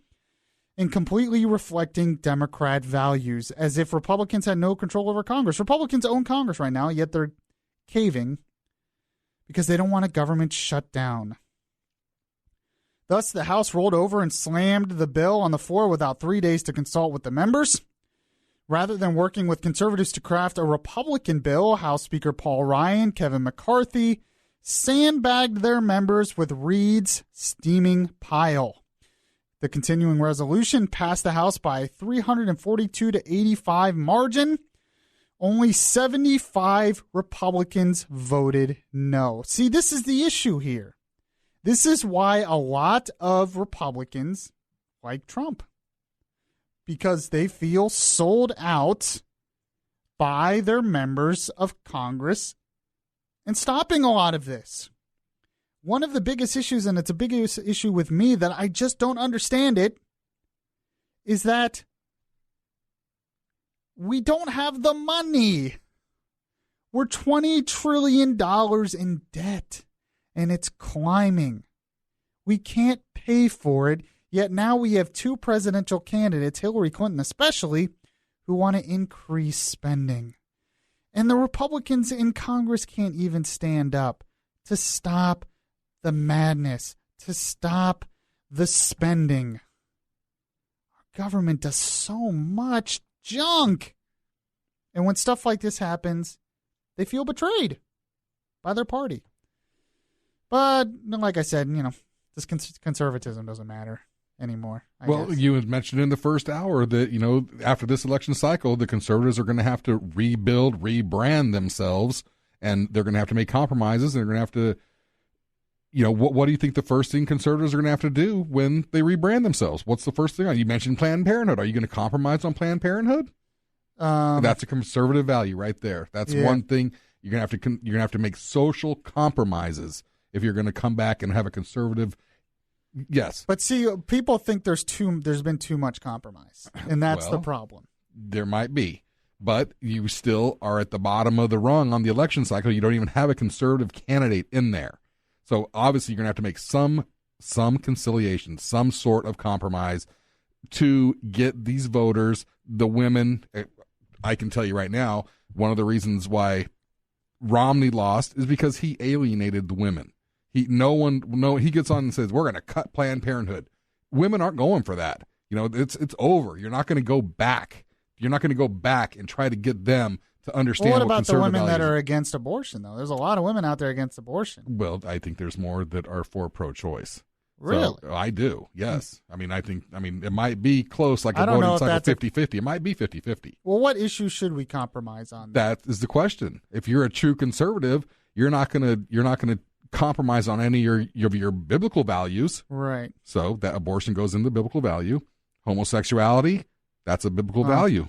A: and completely reflecting Democrat values, as if Republicans had no control over Congress. Republicans own Congress right now, yet they're caving because they don't want a government shut down. Thus, the House rolled over and slammed the bill on the floor without 3 days to consult with the members. Rather than working with conservatives to craft a Republican bill, House Speaker Paul Ryan, Kevin McCarthy sandbagged their members with Reid's steaming pile. The continuing resolution passed the House by 342 to 85 margin. Only 75 Republicans voted no. See, this is the issue here. This is why a lot of Republicans like Trump, because they feel sold out by their members of Congress and stopping a lot of this. One of the biggest issues, and it's a big issue with me that I just don't understand it, is that we don't have the money. We're $20 trillion in debt, and it's climbing. We can't pay for it, yet now we have two presidential candidates, Hillary Clinton especially, who want to increase spending. And the Republicans in Congress can't even stand up to stop the madness, to stop the spending. Our government does so much junk. And when stuff like this happens, they feel betrayed by their party. But like I said, this conservatism doesn't matter anymore. I guess.
F: You had mentioned in the first hour that, after this election cycle, the conservatives are going to have to rebuild, rebrand themselves, and they're going to have to make compromises. And they're going to have to, what do you think the first thing conservatives are going to have to do when they rebrand themselves? What's the first thing? You mentioned Planned Parenthood. Are you going to compromise on Planned Parenthood? That's a conservative value right there. That's one thing you're going to have to make social compromises if you're going to come back and have a conservative. Yes.
A: But see, people think there's been too much compromise, and that's the problem.
F: There might be, but you still are at the bottom of the rung on the election cycle. You don't even have a conservative candidate in there. So obviously you're going to have to make some conciliation, some sort of compromise to get these voters, the women. I can tell you right now, one of the reasons why Romney lost is because he alienated the women. He gets on and says, we're going to cut Planned Parenthood. Women aren't going for that. It's over. You're not going to go back. You're not going to go back and try to get them to understand what conservative
A: about the women that
F: values
A: are against abortion, though? There's a lot of women out there against abortion.
F: Well, I think there's more that are for pro-choice.
A: Really?
F: So, I do, yes. I mean, it might be close, like a voting cycle 50-50. It might be 50-50.
A: Well, what issue should we compromise on?
F: That is the question. If you're a true conservative, you're not going to compromise on any of your biblical values.
A: Right.
F: So that abortion goes into biblical value. Homosexuality, that's a biblical value.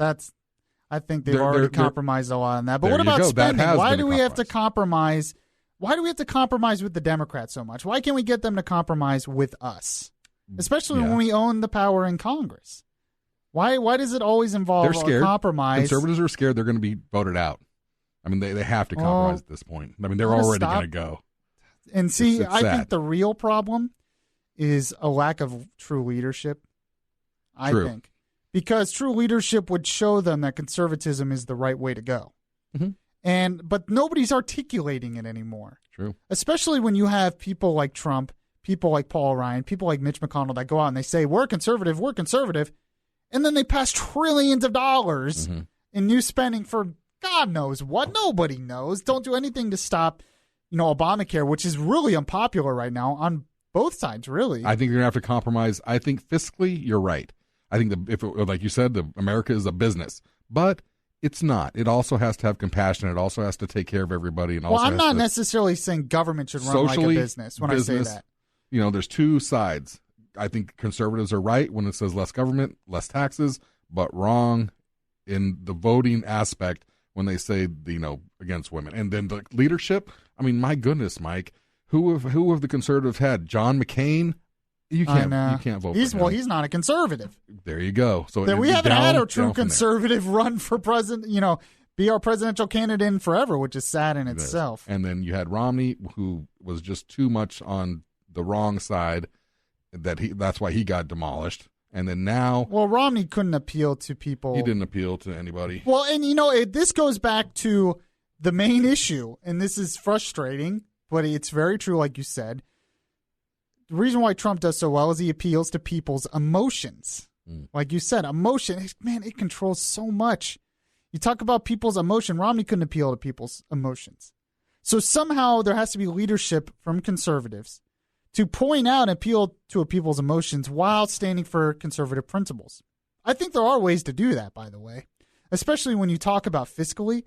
A: I think they've already compromised a lot on that. But what about spending? Why do we have to compromise? Why do we have to compromise with the Democrats so much? Why can't we get them to compromise with us? Especially when we own the power in Congress. Why does it always involve a compromise?
F: Conservatives are scared they're going to be voted out. I mean, they have to compromise at this point. I mean, they're already going to go.
A: And see, I think the real problem is a lack of true leadership. I think. Because true leadership would show them that conservatism is the right way to go. Mm-hmm. But nobody's articulating it anymore.
F: True.
A: Especially when you have people like Trump, people like Paul Ryan, people like Mitch McConnell that go out and they say, we're conservative, And then they pass trillions of dollars in new spending for God knows what. Nobody knows. Don't do anything to stop, Obamacare, which is really unpopular right now on both sides, really.
F: I think you're going to have to compromise. I think fiscally, you're right. I think like you said, America is a business, but it's not. It also has to have compassion. It also has to take care of everybody. And
A: I'm not necessarily saying government should run like a business when I say that.
F: There's two sides. I think conservatives are right when it says less government, less taxes, but wrong in the voting aspect when they say, against women. And then the leadership, I mean, my goodness, Mike, who have the conservatives had? John McCain? You can't vote for him.
A: Well, he's not a conservative.
F: There you go. So
A: we haven't had a true conservative run for president, be our presidential candidate in forever, which is sad in itself.
F: And then you had Romney, who was just too much on the wrong side. That's why he got demolished. And then now,
A: well, Romney couldn't appeal to people.
F: He didn't appeal to anybody.
A: Well, and this goes back to the main issue, and this is frustrating, but it's very true, like you said. The reason why Trump does so well is he appeals to people's emotions. Like you said, emotion, man, it controls so much. You talk about people's emotion. Romney couldn't appeal to people's emotions. So somehow there has to be leadership from conservatives to point out and appeal to people's emotions while standing for conservative principles. I think there are ways to do that, by the way, especially when you talk about fiscally.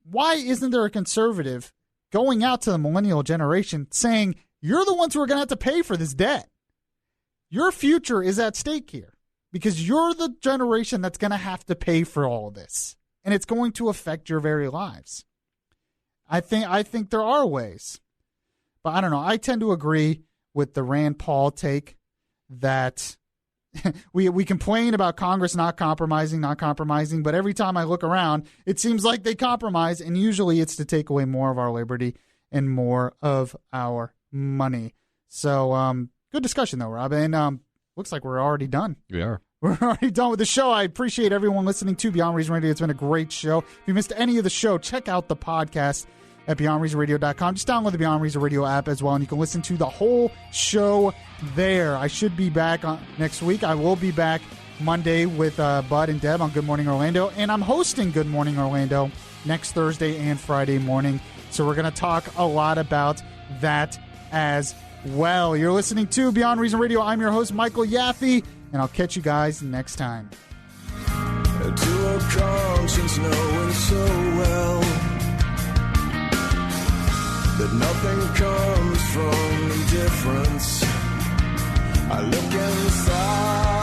A: Why isn't there a conservative going out to the millennial generation saying, you're the ones who are going to have to pay for this debt? Your future is at stake here because you're the generation that's going to have to pay for all of this, and it's going to affect your very lives. I think there are ways. But I don't know. I tend to agree with the Rand Paul take that we complain about Congress not compromising, but every time I look around, it seems like they compromise, and usually it's to take away more of our liberty and more of our money. So good discussion, though, Rob. And looks like we're already done.
F: We are.
A: We're already done with the show. I appreciate everyone listening to Beyond Reason Radio. It's been a great show. If you missed any of the show, check out the podcast at BeyondReasonRadio.com. Just download the Beyond Reason Radio app as well, and you can listen to the whole show there. I should be back next week. I will be back Monday with Bud and Deb on Good Morning Orlando, and I'm hosting Good Morning Orlando next Thursday and Friday morning. So we're going to talk a lot about that as well. You're listening to Beyond Reason Radio. I'm your host, Michael Yaffee, and I'll catch you guys next time.
K: To a conscience knowing so well that nothing comes from indifference, I look inside